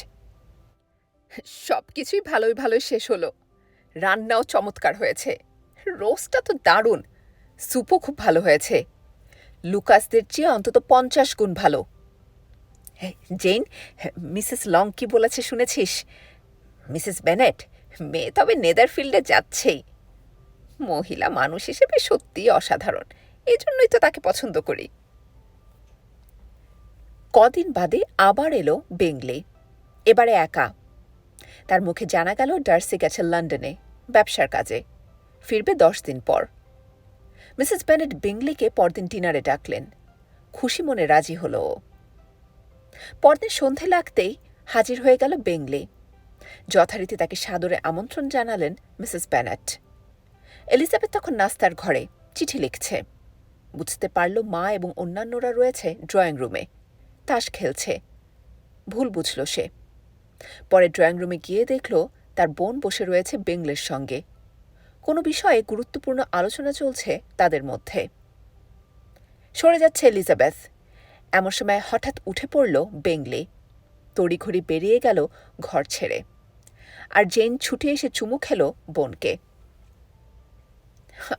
Speaker 1: সবকিছুই ভালোই শেষ হলো। রান্নাও চমৎকার হয়েছে, রোস্টটা তো দারুণ, স্যুপও খুব ভালো হয়েছে, লুকাসদের চেয়ে অন্তত 50 গুণ ভালো। জেন, মিসেস লং কি বলেছে শুনেছিস? মিসেস বেনেট মেয়ে তবে নেদারফিল্ডে যাচ্ছেই। মহিলা মানুষ হিসেবে সত্যিই অসাধারণ, এজন্যই তো তাকে পছন্দ করি। কদিন বাদে আবার এলো বেঙ্গলি, এবারে একা। তার মুখে জানা গেল ডার্সি গেছে লন্ডনে ব্যবসার কাজে, ফিরবে 10 দিন পর। মিসেস বেনেট বেঙ্গলিকে পরদিন ডিনারে ডাকলেন। খুশি মনে রাজি হল ও। পরদিন সন্ধে লাগতেই হাজির হয়ে গেল বেঙ্গলি। যথারীতি তাকে সাদরে আমন্ত্রণ জানালেন মিসেস বেনেট। এলিজাবেথ তখন নাস্তার ঘরে চিঠি লিখছে। বুঝতে পারল মা এবং অন্যান্যরা রয়েছে ড্রয়িং রুমে, তাস খেলছে। ভুল বুঝল সে। পরে ড্রয়িং রুমে গিয়ে দেখল তার বোন বসে রয়েছে বেঙ্গলের সঙ্গে। কোনো বিষয়ে গুরুত্বপূর্ণ আলোচনা চলছে তাদের মধ্যে। সরে যাচ্ছে এলিজাবেথ। এমন সময় হঠাৎ উঠে পড়ল বেঙ্গলি। তড়িঘড়ি বেরিয়ে গেল ঘর ছেড়ে। আর জেন ছুটে এসে চুমু খেল বোনকে।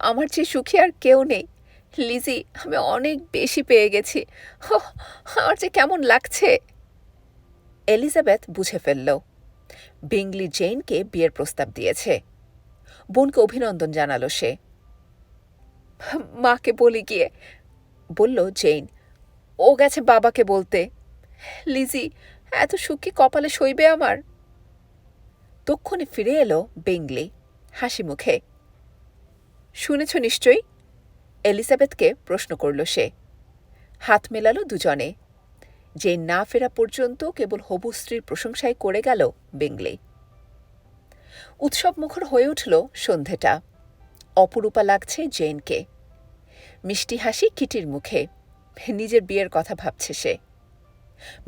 Speaker 1: আমার চেয়ে সুখী আর কেউ নেই লিজি, আমি অনেক বেশি পেয়ে গেছি। আমার যে কেমন লাগছে। এলিজাবেথ বুঝে ফেলল বেঙ্গলি জেনকে বিয়ের প্রস্তাব দিয়েছে। বোনকে অভিনন্দন জানালো সে। মাকে বলি গিয়ে, বলল জেন। ও গেছে বাবাকে বলতে। লিজি, এত সুখী কপালে সইবে আমার। তক্ষণে ফিরে এলো বেঙ্গলি হাসি মুখে। শুনেছ নিশ্চয়ই? এলিজাবেথকে প্রশ্ন করল সে। হাত মেলালো দুজনে। জেন না ফেরা পর্যন্ত কেবল হবু স্ত্রীর প্রশংসাই করে গেল বেঙ্গলি। উৎসবমুখর হয়ে উঠল সন্ধেটা। অপরূপা লাগছে জেনকে। মিষ্টি হাসি কিটির মুখে, নিজের বিয়ের কথা ভাবছে সে।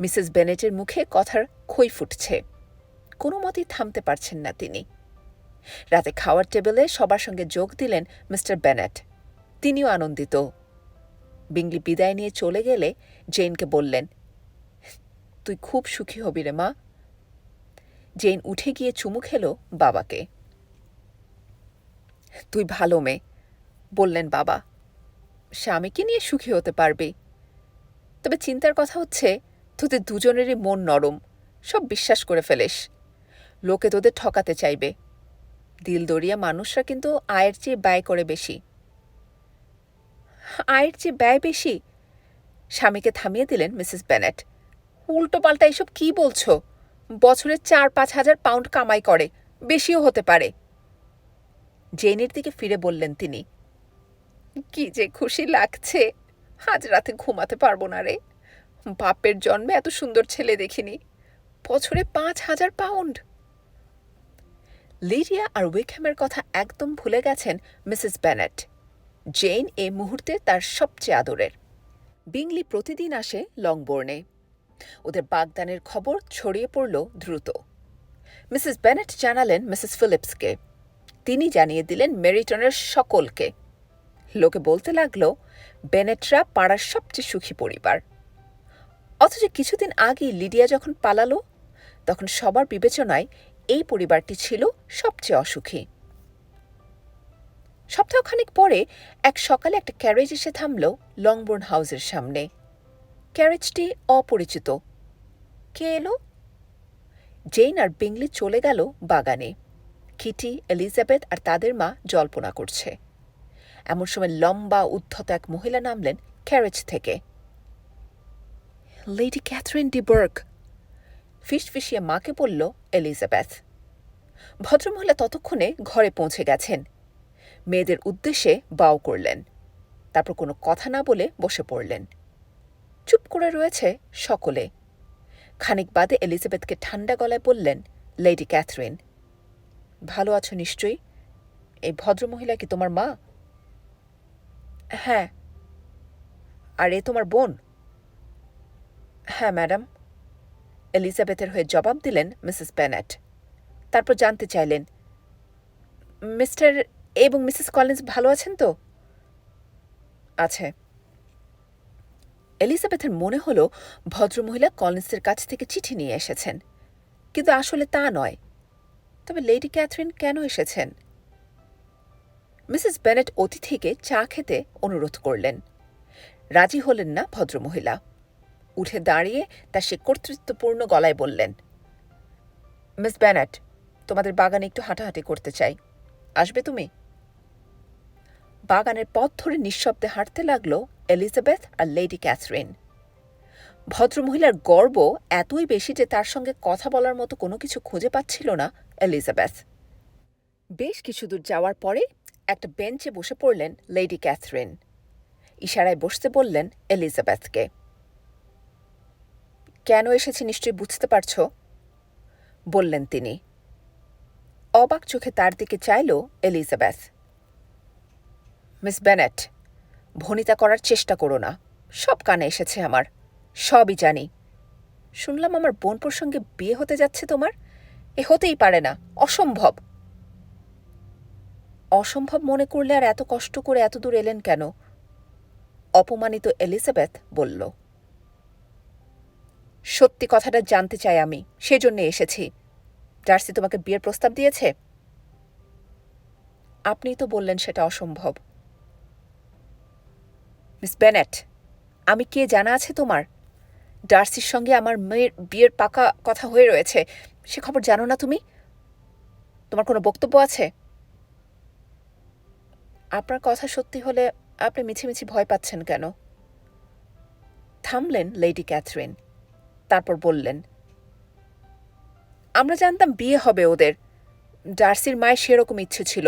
Speaker 1: মিসেস বেনেটের মুখে কথার খই ফুটছে, কোনো মতেই থামতে পারছেন না তিনি। রাতে খাওয়ার টেবিলে সবার সঙ্গে যোগ দিলেন মিস্টার বেনেট। তিনিও আনন্দিত। বেঙ্গলি বিদায় নিয়ে চলে গেলে জেনকে বললেন, তুই খুব সুখী হবি রে মা। জেন উঠে গিয়ে চুমু খেল বাবাকে। তুই ভালো মেয়ে, বললেন বাবা। স্বামীকে নিয়ে সুখী হতে পারবি, তবে চিন্তার কথা হচ্ছে তোদের দুজনেরই মন নরম, সব বিশ্বাস করে ফেলিস। লোকে তোদের ঠকাতে চাইবে। দিলদরিয়া মানুষরা কিন্তু আয়ের চেয়ে ব্যয় করে বেশি। আয়ের চেয়ে ব্যয় বেশি? স্বামীকে থামিয়ে দিলেন মিসেস বেনেট। উল্টো পাল্টা এসব কি বলছো? বছরে 4-5 হাজার পাউন্ড কামাই করে, বেশিও হতে পারে। জেনের দিকে ফিরে বললেন তিনি। কি যে খুশি লাগছে, আজ রাতে ঘুমাতে পারবো না রে। বাপের জন্মে এত সুন্দর ছেলে দেখিনি। বছরে 5,000 পাউন্ড। লিডিয়া আর উইকহ্যামের কথা একদম ভুলে গেছেন মিসেস বেনেট। জেন এই মুহূর্তে তার সবচেয়ে আদরের। বিংলি প্রতিদিন আসে লংবোর্নে। ওদের বাগদানের খবর ছড়িয়ে পড়ল দ্রুত। মিসেস বেনেট জানালেন মিসেস ফিলিপসকে। তিনি জানিয়ে দিলেন মেরিটনের সকলকে। লোকে বলতে লাগল বেনেটরা পাড়ার সবচেয়ে সুখী পরিবার। অথচ কিছুদিন আগেই লিডিয়া যখন পালালো, তখন সবার বিবেচনায় এই পরিবারটি ছিল সবচেয়ে অসুখী। সপ্তাহখানেক পরে এক সকালে একটা ক্যারেজ এসে থামল লংবোর্ন হাউসের সামনে। ক্যারেজটি অপরিচিত। কে এলো? জেইন আর বিংলি চলে গেল বাগানে। কিটি, এলিজাবেথ আর তাদের মা জল্পনা করছে। এমন সময় লম্বা উদ্ধত এক মহিলা নামলেন ক্যারেজ থেকে। লেডি ক্যাথরিন ডি বার্গ, ফিসফিসিয়ে মাকে বলল এলিজাবেথ। ভদ্রমহিলা ততক্ষণে ঘরে পৌঁছে গেছেন। মেয়েদের উদ্দেশ্যে বাও করলেন, তারপর কোনো কথা না বলে বসে পড়লেন। চুপ করে রয়েছে সকলে। খানিক বাদে এলিজাবেথকে ঠান্ডা গলায় বললেন, লেডি ক্যাথরিন, ভালো আছো নিশ্চয়ই? এই ভদ্রমহিলা কি তোমার মা? হ্যাঁ। আর এ তোমার বোন? হ্যাঁ ম্যাডাম, এলিজাবেথের হয়ে জবাব দিলেন মিসেস বেনেট। তারপর জানতে চাইলেন, মিস্টার এবং মিসেস কলিন্স ভালো আছেন তো? আছে। এলিজাবেথের মনে হল ভদ্রমহিলা কলিন্সের কাছ থেকে চিঠি নিয়ে এসেছেন, কিন্তু আসলে তা নয়। তবে লেডি ক্যাথরিন কেন এসেছেন? মিসেস বেনেট অতিথিকে চা খেতে অনুরোধ করলেন। রাজি হলেন না ভদ্রমহিলা। উঠে দাঁড়িয়ে তার সে কর্তৃত্বপূর্ণ গলায় বললেন, মিস বেনেট, তোমাদের বাগানে একটু হাঁটাহাঁটি করতে চাই, আসবে তুমি? বাগানের পথ ধরে নিঃশব্দে হাঁটতে লাগল এলিজাবেথ আর লেডি ক্যাথরিন। ভদ্রমহিলার গর্ব এতই বেশি যে তার সঙ্গে কথা বলার মতো কোনো কিছু খুঁজে পাচ্ছিল না এলিজাবেথ। বেশ কিছু দূর যাওয়ার পরে একটা বেঞ্চে বসে পড়লেন লেডি ক্যাথরিন। ইশারায় বসতে বললেন এলিজাবেথকে। কেন এসেছি নিশ্চয়ই বুঝতে পারছ, বললেন তিনি। অবাক চোখে তার দিকে চাইল এলিজাবেথ। মিস বেনেট, ভনিতা করার চেষ্টা করো না, সব কানে এসেছে আমার, সবই জানি। শুনলাম আমার বোনপোর সঙ্গে বিয়ে হতে যাচ্ছে তোমার। এ হতেই পারে না, অসম্ভব। অসম্ভব মনে করলে আর এত কষ্ট করে এত দূর এলেন কেন? অপমানিত এলিজাবেথ বলল। সত্যি কথাটা জানতে চাই আমি, সেজন্য এসেছি। ডার্সি তোমাকে বিয়ের প্রস্তাব দিয়েছে? আপনিই তো বললেন সেটা অসম্ভব। মিস বেনেট, আমি কে জানা আছে তোমার? ডার্সির সঙ্গে আমার মেয়ের বিয়ের পাকা কথা হয়ে রয়েছে, সে খবর জানো না তুমি? তোমার কোনো বক্তব্য আছে? আপনার কথা সত্যি হলে আপনি মিছিমিছি ভয় পাচ্ছেন কেন? থামলেন লেডি ক্যাথরিন। তারপর বললেন, আমরা জানতাম বিয়ে হবে ওদের। ডার্সির মায়ের সেরকম ইচ্ছে ছিল,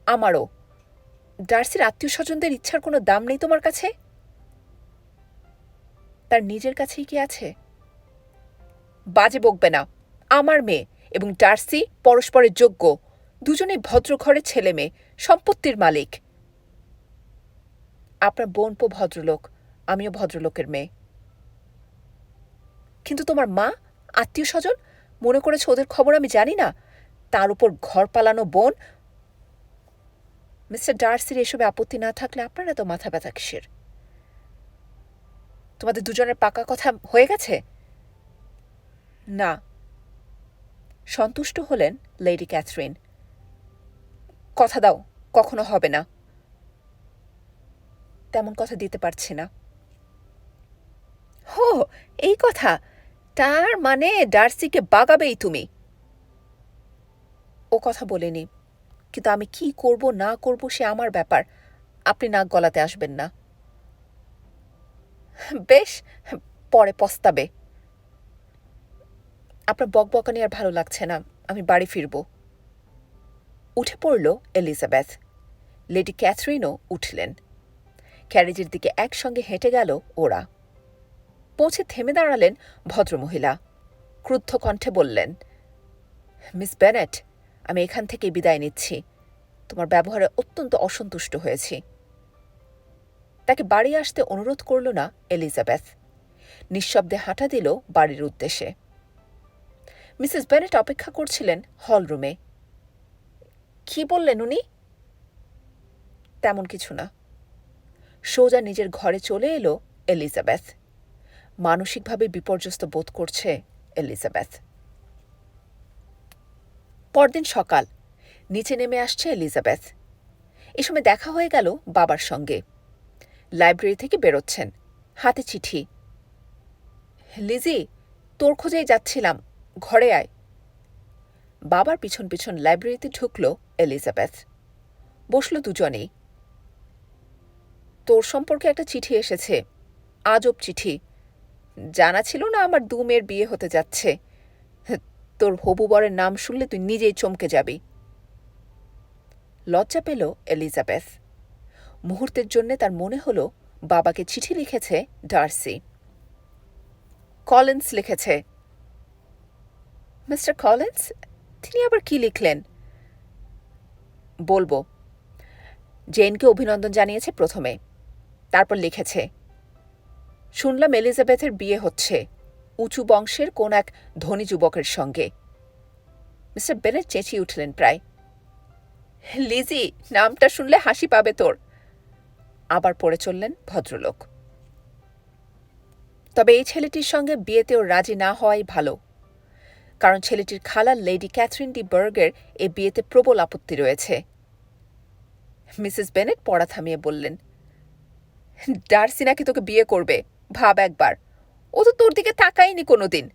Speaker 1: আমারও। ডার্সির আত্মীয় স্বজনদের ইচ্ছার কোনো দাম নেই তোমার কাছে? তার নিজের কাছেই কি আছে? বাজে বকবে না। আমার মেয়ে এবং ডার্সি পরস্পরের যোগ্য, দুজনেই ভদ্র ঘরের ছেলে মেয়ে, সম্পত্তির মালিক। আপনার বোনপো ভদ্রলোক, আমিও ভদ্রলোকের মেয়ে। কিন্তু তোমার মা, আত্মীয় স্বজন, মনে করেছ ওদের খবর আমি জানি না? তার উপর ঘর পালানো বোন। মিস্টার ডার্সির এসবে আপত্তি না থাকলে আপনারা তো মাথা ব্যথা কিসের? তোমাদের দুজনের পাকা কথা হয়ে গেছে? না। সন্তুষ্ট হলেন লেডি ক্যাথরিন। কথা দাও, কখনো হবে না। তেমন কথা দিতে পারছি না। হো, এই কথা? তার মানে ডার্সিকে বাগাবেই তুমি? ও কথা বলিনি, কিন্তু আমি কি করব না করব সে আমার ব্যাপার, আপনি নাক গলাতে আসবেন না। বেশ, পরে পস্তাবে। আপনার বকবকানি আর ভালো লাগছে না, আমি বাড়ি ফিরব। উঠে পড়ল এলিজাবেথ। লেডি ক্যাথরিনও উঠলেন। ক্যারেজের দিকে একসঙ্গে হেঁটে গেল ওরা। পৌঁছে থেমে দাঁড়ালেন ভদ্রমহিলা। ক্রুদ্ধ কণ্ঠে বললেন, মিস বেনেট, আমি এখান থেকে বিদায় নিচ্ছি। তোমার ব্যবহারে অত্যন্ত অসন্তুষ্ট হয়েছি। তাকে বাড়ি আসতে অনুরোধ করল না এলিজাবেথ। নিঃশব্দে হাঁটা দিল বাড়ির উদ্দেশ্যে। মিসেস বেনেট অপেক্ষা করছিলেন হলরুমে। কি বললেন উনি? তেমন কিছু না। সোজা নিজের ঘরে চলে এলো এলিজাবেথ। মানসিকভাবে বিপর্যস্ত বোধ করছে এলিজাবেথ। পরদিন সকাল। নিচে নেমে আসছে এলিজাবেথ। এ সময় দেখা হয়ে গেল বাবার সঙ্গে। লাইব্রেরি থেকে বেরোচ্ছেন, হাতে চিঠি। লিজি, তোর খোঁজেই যাচ্ছিলাম, ঘরে আয়। বাবার পিছন পিছন লাইব্রেরিতে ঢুকল এলিজাবেথ। বসল দুজনেই। তোর সম্পর্কে একটা চিঠি এসেছে, আজব চিঠি। জানা ছিল না আমার 2 মেয়ের বিয়ে হতে যাচ্ছে। তোর হবু বরের নাম শুনলে তুই নিজেই চমকে যাবি। লজ্জা পেল এলিজাবেথ। মুহূর্তের জন্যে তার মনে হল বাবাকে চিঠি লিখেছে ডার্সি। কলিন্স লিখেছে। Mister Collins? তিনি আবার কি লিখলেন? বলবো। জেনকে অভিনন্দন জানিয়েছে প্রথমে, তারপর লিখেছে, শুনলাম এলিজাবেথের বিয়ে হচ্ছে উঁচু বংশের কোন এক ধনী যুবকের সঙ্গে। মিস্টার বেনেট চেঁচিয়ে উঠলেন প্রায়। লিজি, নামটা শুনলে হাসি পাবে তোর। আবার পড়ে চললেন ভদ্রলোক। তবে এই ছেলেটির সঙ্গে বিয়েতেও রাজি না হওয়াই ভালো, কারণ ছেলেটির খালা লেডি ক্যাথরিন ডি বার্গের এ বিয়েতে প্রবল আপত্তি রয়েছে। মিসেস বেনেট পড়া থামিয়ে বললেন, ডার্সি নাকি তোকে বিয়ে করবে, ভাব একবার। ও তো তোর দিকে তাকায়নি কোনোদিন।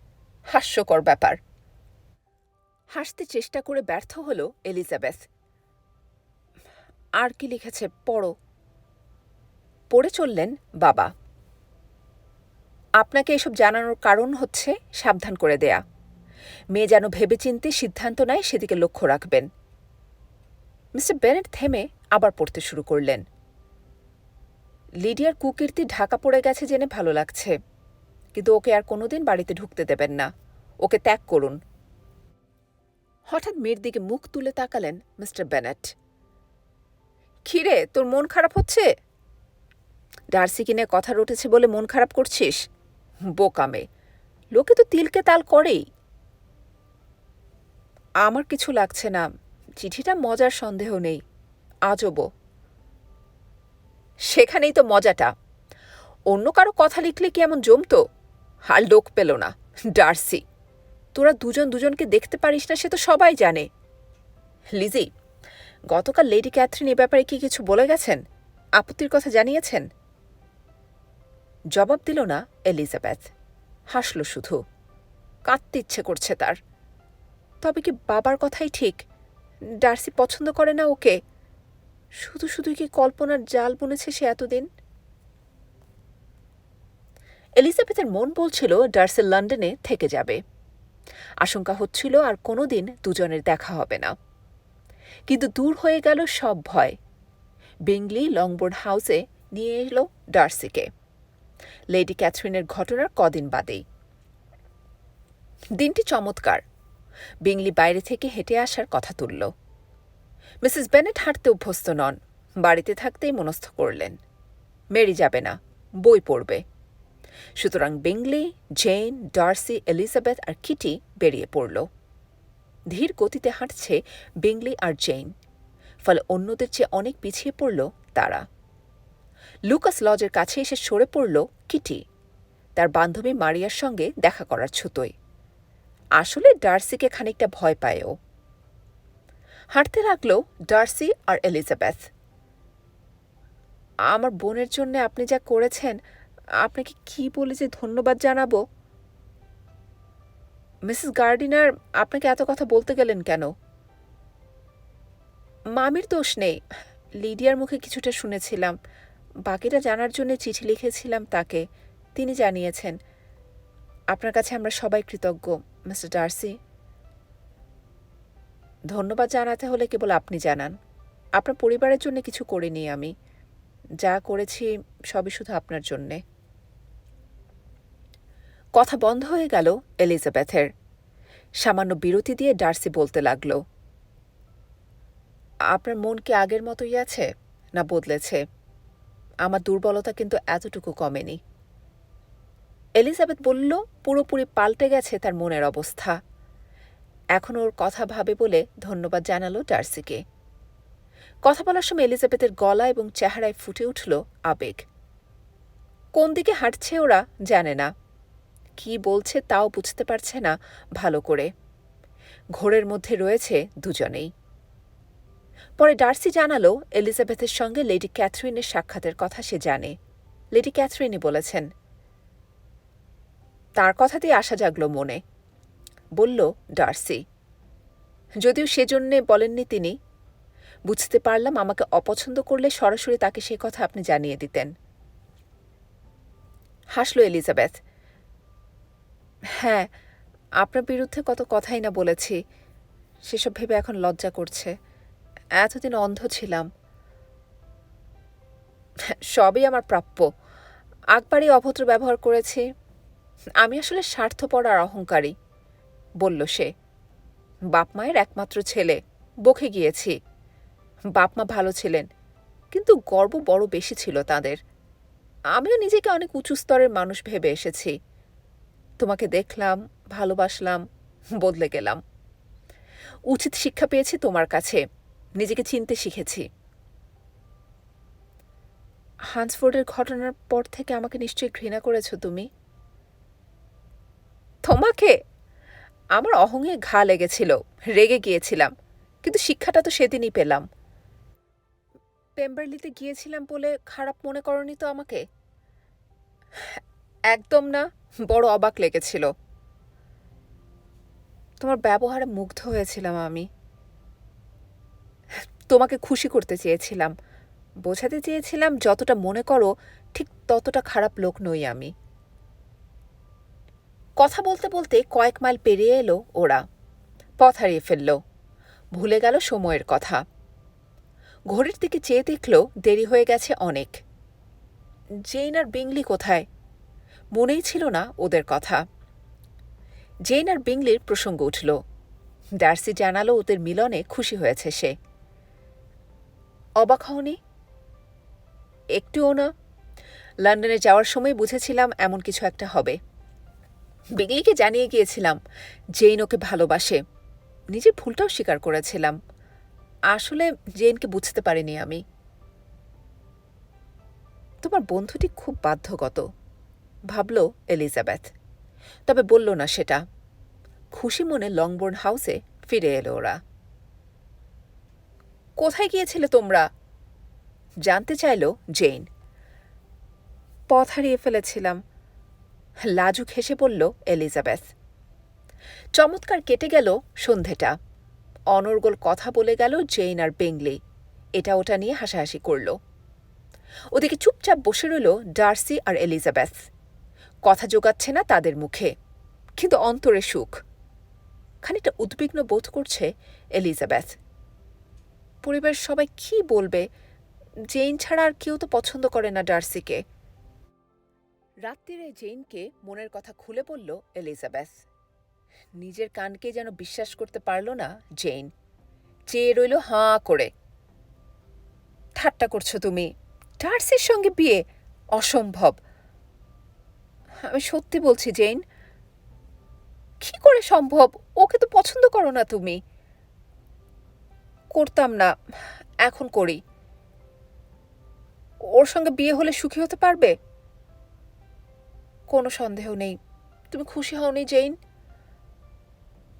Speaker 1: হাস্যকর ব্যাপার। হাসতে চেষ্টা করে ব্যর্থ হল এলিজাবেথ। আর কি লিখেছে পড়ো। পড়ে চললেন বাবা। আপনাকে এসব জানানোর কারণ হচ্ছে সাবধান করে দেয়া। মেয়ে যেন ভেবেচিন্তে সিদ্ধান্ত নেয় সেদিকে লক্ষ্য রাখবেন। মিস্টার বেনেট থেমে আবার পড়তে শুরু করলেন। লিডিয়ার কুকীর্তি ঢাকা পড়ে গেছে জেনে ভালো লাগছে, কিন্তু ওকে আর কোনোদিন বাড়িতে ঢুকতে দেবেন না। ওকে ত্যাগ করুন। হঠাৎ মেয়ের দিকে মুখ তুলে তাকালেন মিস্টার বেনেট। খিরে, তোর মন খারাপ হচ্ছে? ডার্সি কিনে কথা রটেছে বলে মন খারাপ করছিস? বোকামে, লোকে তো তিলকে তাল করেই। আমার কিছু লাগছে না, চিঠিটা মজার সন্দেহ নেই, আজবও। সেখানেই তো মজাটা। অন্য কারো কথা লিখলে কি এমন জমতো? আর লোক পেল না। ডার্সি, তোরা দুজন দুজনকে দেখতে পারিস না সে তো সবাই জানে। লিজি, গতকাল লেডি ক্যাথরিন এ ব্যাপারে কি কিছু বলে গেছেন? আপত্তির কথা জানিয়েছেন? জবাব দিল না এলিজাবেথ, হাসল শুধু। কাঁদতে ইচ্ছে করছে তার। তবে কি বাবার কথাই ঠিক? ডার্সি পছন্দ করে না ওকে। শুধু শুধু কি কল্পনার জাল বুনেছে সে এতদিন? এলিজাবেথের মন বলছিল ডার্সি লন্ডনে থেকে যাবে। আশঙ্কা হচ্ছিল আর কোনোদিন দুজনের দেখা হবে না। কিন্তু দূর হয়ে গেল সব ভয়। বিংলি লংবোর্ড হাউসে নিয়ে এলো ডার্সিকে, লেডি ক্যাথরিনের ঘটনার কদিন বাদেই। দিনটি চমৎকার। বিংলি বাইরে থেকে হেঁটে আসার কথা তুলল। মিসেস বেনেট হাঁটতে অভ্যস্ত নন, বাড়িতে থাকতেই মনস্থ করলেন মেরি যাবে না, বই পড়বে। সুতরাং বিংলি, জেন, ডার্সি, এলিজাবেথ আর কিটি বেরিয়ে পড়ল। ধীর গতিতে হাঁটছে বিংলি আর জেন, ফলে অন্যদের চেয়ে অনেক পিছিয়ে পড়ল তারা। লুকাস লজের কাছে এসে সরে পড়ল কিটি, তার বান্ধবী মারিয়ার সঙ্গে দেখা করার ছুতোয়। আসলে ডার্সিকে খানিকটা ভয় পায় ও। হাঁটতে লাগল ডার্সি আর এলিজাবেথ। আমার বোনের জন্য আপনি যা করেছেন, আপনাকে কি বলে যে ধন্যবাদ জানাবো। মিসেস গার্ডিনার আপনাকে এত কথা বলতে গেলেন কেন? মামির দোষ নেই, লিডিয়ার মুখে কিছুটা শুনেছিলাম। বাকিটা জানার জন্য চিঠি লিখেছিলাম তাকে, তিনি জানিয়েছেন। আপনার কাছে আমরা সবাই কৃতজ্ঞ মিস্টার ডার্সি। ধন্যবাদ জানাতে হলে কেবল আপনি জানান। আপনার পরিবারের জন্য কিছু করিনি আমি, যা করেছি সবই শুধু আপনার জন্যে। কথা বন্ধ হয়ে গেল এলিজাবেথের। সামান্য বিরতি দিয়ে ডার্সি বলতে লাগল, আপনার মন কি আগের মতোই আছে না বদলেছে? আমার দুর্বলতা কিন্তু এতটুকু কমেনি। এলিজাবেথ বলল, পুরোপুরি পাল্টে গেছে তার মনের অবস্থা। এখন ওর কথা ভাবে বলে ধন্যবাদ জানালো ডার্সিকে। কথা বলার সময় এলিজাবেথের গলা এবং চেহারায় ফুটে উঠল আবেগ। কোন দিকে হাঁটছে ওরা জানে না, কি বলছে তাও বুঝতে পারছে না ভালো করে। ঘোরের মধ্যে রয়েছে দুজনেই। পরে ডার্সি জানালো এলিজাবেথের সঙ্গে লেডি ক্যাথরিনের সাক্ষাতের কথা সে জানে। লেডি ক্যাথরিনই বলেছেন। তার কথাতেই আশা জাগল মনে, বলল ডার্সি। যদিও সেজন্যে বলেননি তিনি। বুঝতে পারলাম আমাকে অপছন্দ করলে সরাসরি তাকে সে কথা আপনি জানিয়ে দিতেন। হাসল এলিজাবেথ। হ্যাঁ, আপনার বিরুদ্ধে কত কথাই না বলেছি, সেসব ভেবে এখন লজ্জা করছে। এতদিন অন্ধ ছিলাম। সবই আমার প্রাপ্য। আকবারই অভদ্র ব্যবহার করেছি। আমি আসলে স্বার্থপর আর অহংকারী, বলল সে। বাপ মায়ের একমাত্র ছেলে, বকে গিয়েছি। বাপ মা ভালো ছিলেন, কিন্তু গর্ব বড় বেশি ছিল তাদের। আমিও নিজেকে অনেক উঁচু স্তরের মানুষ ভেবে এসেছি। তোমাকে দেখলাম, ভালোবাসলাম, বদলে গেলাম। উচিত শিক্ষা পেয়েছি তোমার কাছে, নিজেকে চিনতে শিখেছি। হান্সফোর্ডের ঘটনার পর থেকে আমাকে নিশ্চয়ই ঘৃণা করেছ তুমি। তোমাকে? আমার অহংয়ে ঘা লেগেছিল, রেগে গিয়েছিলাম, কিন্তু শিক্ষাটা তো সেদিনই পেলাম। পেম্বারলিতে গিয়েছিলাম বলে খারাপ মনে করনি তো আমাকে? একদম না, বড় অবাক লেগেছিল। তোমার ব্যবহারে মুগ্ধ হয়েছিলাম আমি। তোমাকে খুশি করতে চেয়েছিলাম, বোঝাতে চেয়েছিলাম যতটা মনে করো ঠিক ততটা খারাপ লোক নই আমি। কথা বলতে বলতে কয়েক মাইল পেরিয়ে এলো ওরা। পথ হারিয়ে ফেলল, ভুলে গেল সময়ের কথা। ঘড়ির দিকে চেয়ে দেখল দেরি হয়ে গেছে অনেক। জেন আর বিংলি কোথায়? মনেই ছিল না ওদের কথা। জেন আর বিংলির প্রসঙ্গ উঠল। ডার্সি জানালো ওদের মিলনে খুশি হয়েছে সে। অবাক হওনি? একটুও না। লন্ডনে যাওয়ার সময় বুঝেছিলাম এমন কিছু একটা হবে। বিংলিকে জানিয়ে গিয়েছিলাম জেন ওকে ভালোবাসে। নিজের ভুলটাও স্বীকার করেছিলাম। আসলে জেনকে বুঝতে পারিনি আমি। তোমার বন্ধুটি খুব বাধ্যগত, ভাবল এলিজাবেথ, তবে বলল না সেটা। খুশি মনে লংবোর্ন হাউসে ফিরে এলো ওরা। কোথায় গিয়েছিলে তোমরা? জানতে চাইল জেন। পথ হারিয়ে ফেলেছিলাম, লাজুক হেসে বলল এলিজাবেথ। চমৎকার কেটে গেল সন্ধেটা। অনর্গল কথা বলে গেল জেন আর বিংলি, এটা ওটা নিয়ে হাসাহাসি করল। ওদিকে চুপচাপ বসে রইল ডার্সি আর এলিজাবেথ। কথা জোগাচ্ছে না তাদের মুখে, কিন্তু অন্তরে সুখ। খানিকটা উদ্বিগ্ন বোধ করছে এলিজাবেথ। পরিবারের সবাই কি বলবে? জেন ছাড়া আর কেউ তো পছন্দ করে না ডার্সিকে। রাত্রিরে জেনকে মনের কথা খুলে বলল এলিজাবেথ। নিজের কানকে যেন বিশ্বাস করতে পারল না জেন। চেয়ে রইল হাঁ করে। ঠাট্টা করছো তুমি? ডার্সির সঙ্গে বিয়ে? অসম্ভব। আমি সত্যি বলছি জেন। কি করে সম্ভব? ওকে তো পছন্দ করো না তুমি। করতাম না, এখন করি। ওর সঙ্গে বিয়ে হলে সুখী হতে পারবে? কোনো সন্দেহ নেই। তুমি খুশি হওনি জেন?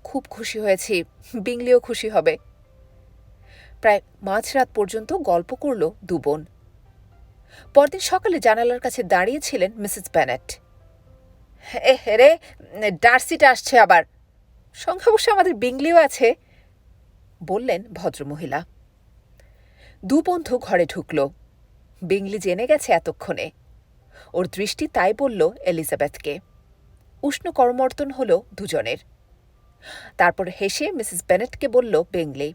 Speaker 1: খুব খুশি হয়েছি, বিংলিও খুশি হবে। প্রায় মাঝরাত পর্যন্ত গল্প করল দুবোন। পরদিন সকালে জানালার কাছে দাঁড়িয়েছিলেন মিসেস বেনেট। রে, ডার্সিটা আসছে আবার। সঙ্গে অবশ্য আমাদের বিংলিও আছে, বললেন ভদ্রমহিলা। দু বন্ধু ঘরে ঢুকল। বিংলি জেনে গেছে এতক্ষণে। ওর দৃষ্টি তাই বলল এলিজাবেথকে। উষ্ণ করমর্দন হল দুজনের। তারপর হেসে মিসেস বেনেটকে বলল বিংলি,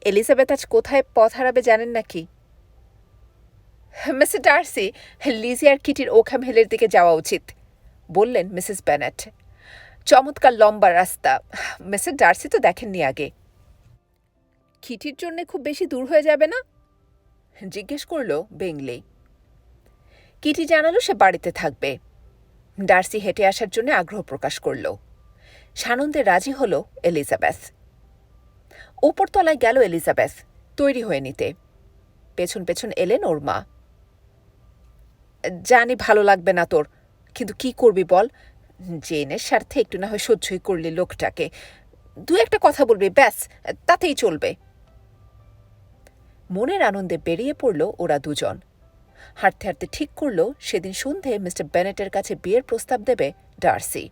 Speaker 1: এলিজাবেথ আজ কোথায় পথ হারাবে জানেন নাকি? মিসেস ডার্সি, লিজি আর কিটির ওখাম হিলের দিকে যাওয়া উচিত, বললেন মিসেস বেনেট। চমৎকার লম্বা রাস্তা। মিসেস ডার্সি তো দেখেননি আগে। কিটির জন্য খুব বেশি দূর হয়ে যাবে না? জিজ্ঞেস করল বিংলি। কিটি জানালো সে বাড়িতে থাকবে। ডার্সি হেঁটে আসার জন্য আগ্রহ প্রকাশ করল। সানন্দে রাজি হল এলিজাবেথ। ওপরতলায় গেল এলিজাবেথ তৈরি হয়ে নিতে। পেছন পেছন এলেন ওর মা। জানি ভালো লাগবে না তোর, কিন্তু কি করবি বল? জেনের স্বার্থে একটু না হয় সহ্যই করলি লোকটাকে। দু একটা কথা বলবি, ব্যাস, তাতেই চলবে। মনের আনন্দে বেরিয়ে পড়ল ওরা দুজন। হাঁটতে হাঁটতে ঠিক করল সেদিন সন্ধে মিস্টার বেনেটের কাছে বিয়ের প্রস্তাব দেবে ডার্সি।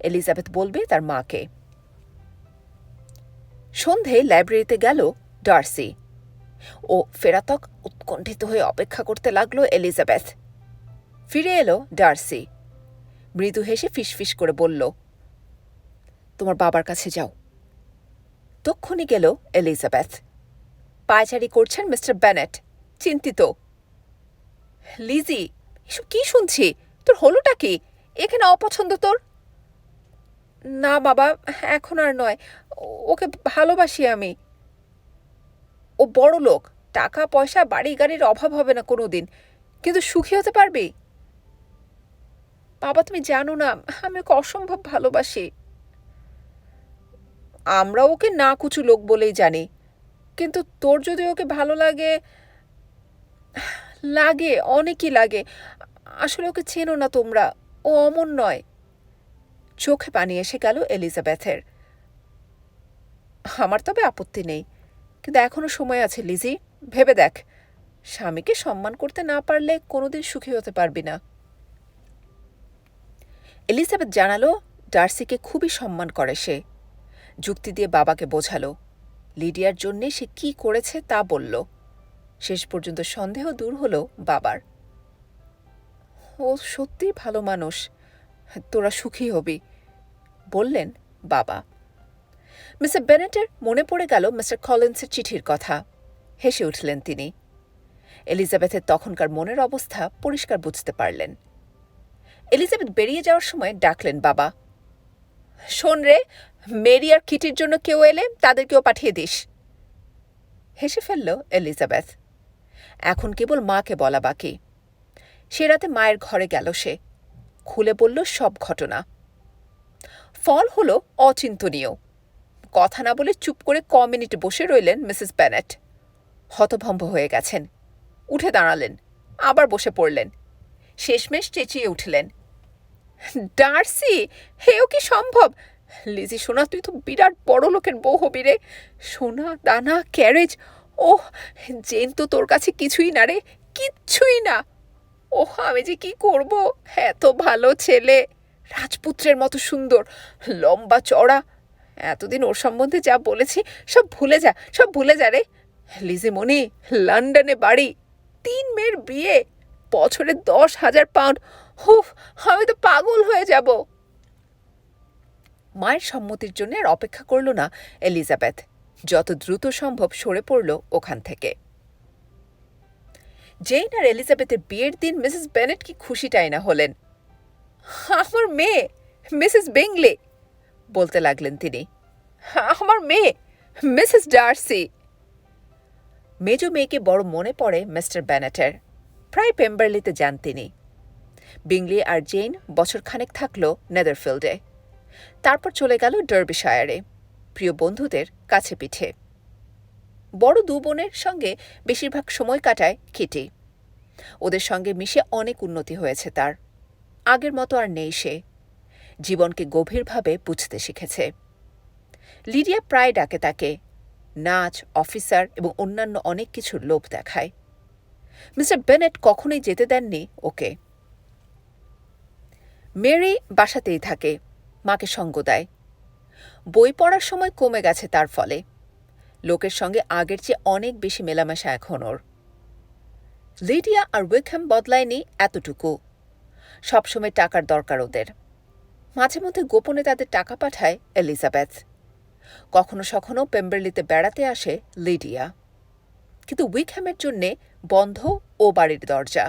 Speaker 1: এলিজাবেথ বলবে তার মাকে। সন্ধে লাইব্রেরিতে গেল ডার্সি। ও ফেরাতক উৎকণ্ঠিত হয়ে অপেক্ষা করতে লাগল এলিজাবেথ। ফিরে এলো ডার্সি। মৃদু হেসে ফিসফিস করে বলল, তোমার বাবার কাছে যাও। তক্ষুনি গেল এলিজাবেথ। পায়চারি করছেন মিস্টার বেনেট, চিন্তিত। লিজি, এসব কি শুনছি? তোর হলোটা কি? এখানে অপছন্দ তোর? না বাবা, এখন আর নয়, ওকে ভালোবাসি আমি। ও বড় লোক, টাকা পয়সা বাড়ি গাড়ির অভাব হবে না কোনোদিন, কিন্তু সুখী হতে পারবি? বাবা, তুমি জানো না আমি ওকে অসম্ভব ভালোবাসি। আমরা ওকে না কুচু লোক বলেই জানি, কিন্তু তোর যদি ওকে ভালো লাগে। লাগে, অনেকই লাগে। আসলে ওকে চেনো না তোমরা, ও অমন নয়। চোখে পানি এসে গেল এলিজাবেথের। আমার তবে আপত্তি নেই, কিন্তু এখনো সময় আছে লিজি, ভেবে দেখ। স্বামীকে সম্মান করতে না পারলে কোনোদিন সুখী হতে পারবি না। এলিজাবেথ জানালো ডার্সিকে খুবই সম্মান করে সে। যুক্তি দিয়ে বাবাকে বোঝালো। লিডিয়ার জন্যে সে কি করেছে তা বলল। শেষ পর্যন্ত সন্দেহ দূর হল বাবার। ও সত্যিই ভালো মানুষ, তোরা সুখী হবি, বললেন বাবা। মিস্টার বেনেটের মনে পড়ে গেল মিস্টার কলিন্সের চিঠির কথা। হেসে উঠলেন তিনি। এলিজাবেথের তখনকার মনের অবস্থা পরিষ্কার বুঝতে পারলেন। এলিজাবেথ বেরিয়ে যাওয়ার সময় ডাকলেন বাবা, শোন রে, মেরি আর কিটির জন্য কেউ এলে তাদেরকেও পাঠিয়ে দিস। হেসে ফেলল এলিজাবেথ। এখন কেবল মাকে বলা বাকি। সে রাতে মায়ের ঘরে গেল সে, খুলে বলল সব ঘটনা। ফল হল অচিন্তনীয়। কথা না বলে চুপ করে মিনিট বসে রইলেন মিসেস বেনেট। হতভম্ব হয়ে গেছেন। উঠে দাঁড়ালেন, আবার বসে পড়লেন। শেষমেশ চেঁচিয়ে উঠলেন, ডার্সি, হেও কি সম্ভব? লিজি সোনা, তুই তো বিরাট বড় লোকের বউ হবি রে। সোনা দানা ক্যারেজ, ওহ, জেন তো তোর কাছে কিছুই না রে, কিচ্ছুই না। ওহ, আমি যে কি করব, এত ভালো ছেলে, রাজপুত্রের মতো সুন্দর, লম্বা চড়া। এতদিন ওর সম্বন্ধে যা বলেছি সব ভুলে যা, সব ভুলে যা রে। লিজি মনি, লন্ডনে বাড়ি, 3 মেয়ের বিয়ে, বছরে 10,000 পাউন্ড। হুফ, আমি তো পাগল হয়ে যাব। মায়ের সম্মতির জন্য আর অপেক্ষা করল না এলিজাবেথ। যত দ্রুত সম্ভব সরে পড়ল ওখান থেকে। জেন আর এলিজাবেথের বিয়ের দিন মিসেস বেনেট কি খুশিটাই না হলেন। আমার মেয়ে মিসেস বিংলি, বলতে লাগলেন তিনি। আমার মেয়ে মিসেস ডার্সি। মেজ মেয়েকে বড় মনে পড়ে মিস্টার বেনেটের। প্রায় পেম্বারলিতে যান তিনি। বিংলি আর জেন বছরখানেক থাকল নেদারফিল্ডে। তারপর চলে গেল ডার্বিশায়ারে, প্রিয় বন্ধুদের কাছে পিঠে। বড় 2 বোনের সঙ্গে বেশিরভাগ সময় কাটায় কিটি। ওদের সঙ্গে মিশে অনেক উন্নতি হয়েছে তার। আগের মতো আর নেই সে। জীবনকে গভীরভাবে বুঝতে শিখেছে। লিডিয়া প্রায় ডাকে তাকে। নাচ, অফিসার এবং অন্যান্য অনেক কিছুর লোভ দেখায়। মিস্টার বেনেট কখনোই যেতে দেননি ওকে। মেরি বাসাতেই থাকে, মাকে সঙ্গ দেয়। বই পড়ার সময় কমে গেছে তার ফলে। লোকের সঙ্গে আগের চেয়ে অনেক বেশি মেলামেশা এখন ওর। লিডিয়া আর উইকহ্যাম বদলায়নি এতটুকু। সবসময় টাকার দরকার ওদের। মাঝে মধ্যে গোপনে তাদের টাকা পাঠায় এলিজাবেথ। কখনো সখনো পেম্বারলিতে বেড়াতে আসে লিডিয়া। কিন্তু উইকহ্যামের জন্যে বন্ধ ও বাড়ির দরজা।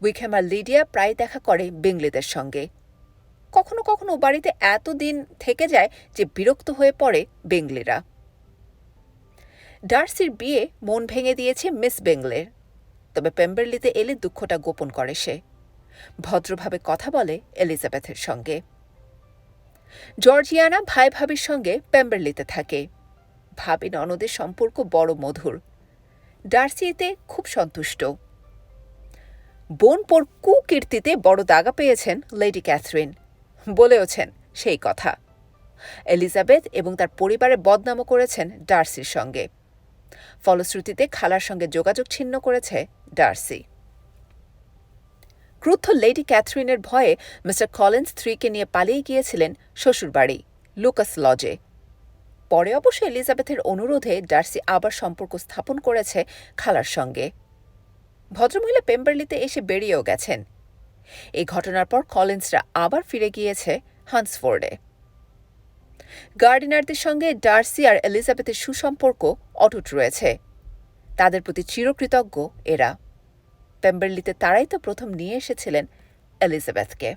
Speaker 1: উইকহ্যাম আর লিডিয়া প্রায় দেখা করে বিংলিদের সঙ্গে। কখনো কখনো বাড়িতে এত দিন থেকে যায় যে বিরক্ত হয়ে পড়ে বেঙ্গলিরা। ডার্সির বিয়ে মন ভেঙে দিয়েছে মিস বেঙ্গলের। তবে পেম্বারলিতে এলে দুঃখটা গোপন করে সে। ভদ্রভাবে কথা বলে এলিজাবেথের সঙ্গে। জর্জিয়ানা ভাই ভাবির সঙ্গে পেম্বারলিতে থাকে। ভাবি ননদের সম্পর্ক বড় মধুর। ডার্সি এতে খুব সন্তুষ্ট। বোনপোর কুকীর্তিতে বড় দাগা পেয়েছেন লেডি ক্যাথরিন, বলেওছেন সেই কথা। এলিজাবেথ এবং তার পরিবারের বদনামও করেছেন ডার্সির সঙ্গে। ফলশ্রুতিতে খালার সঙ্গে যোগাযোগ ছিন্ন করেছে ডার্সি। ক্রুদ্ধ লেডি ক্যাথরিনের ভয়ে মিস্টার কলিন্স স্ত্রীকে নিয়ে পালিয়ে গিয়েছিলেন শ্বশুরবাড়ি লুকাস লজে। পরে অবশ্য এলিজাবেথের অনুরোধে ডার্সি আবার সম্পর্ক স্থাপন করেছে খালার সঙ্গে। ভদ্রমহিলা পেম্বারলিতে এসে বেরিয়েও গেছেন। এই ঘটনার পর কলিন্সরা আবার ফিরে গিয়েছে হান্টসফোর্ডে। গার্ডিনারদের সঙ্গে ডার্সি আর এলিজাবেথের সুসম্পর্ক অটুট রয়েছে। তাদের প্রতি চিরকৃতজ্ঞ এরা। পেম্বারলিতে তারাই তো প্রথম নিয়ে এসেছিলেন এলিজাবেথকে।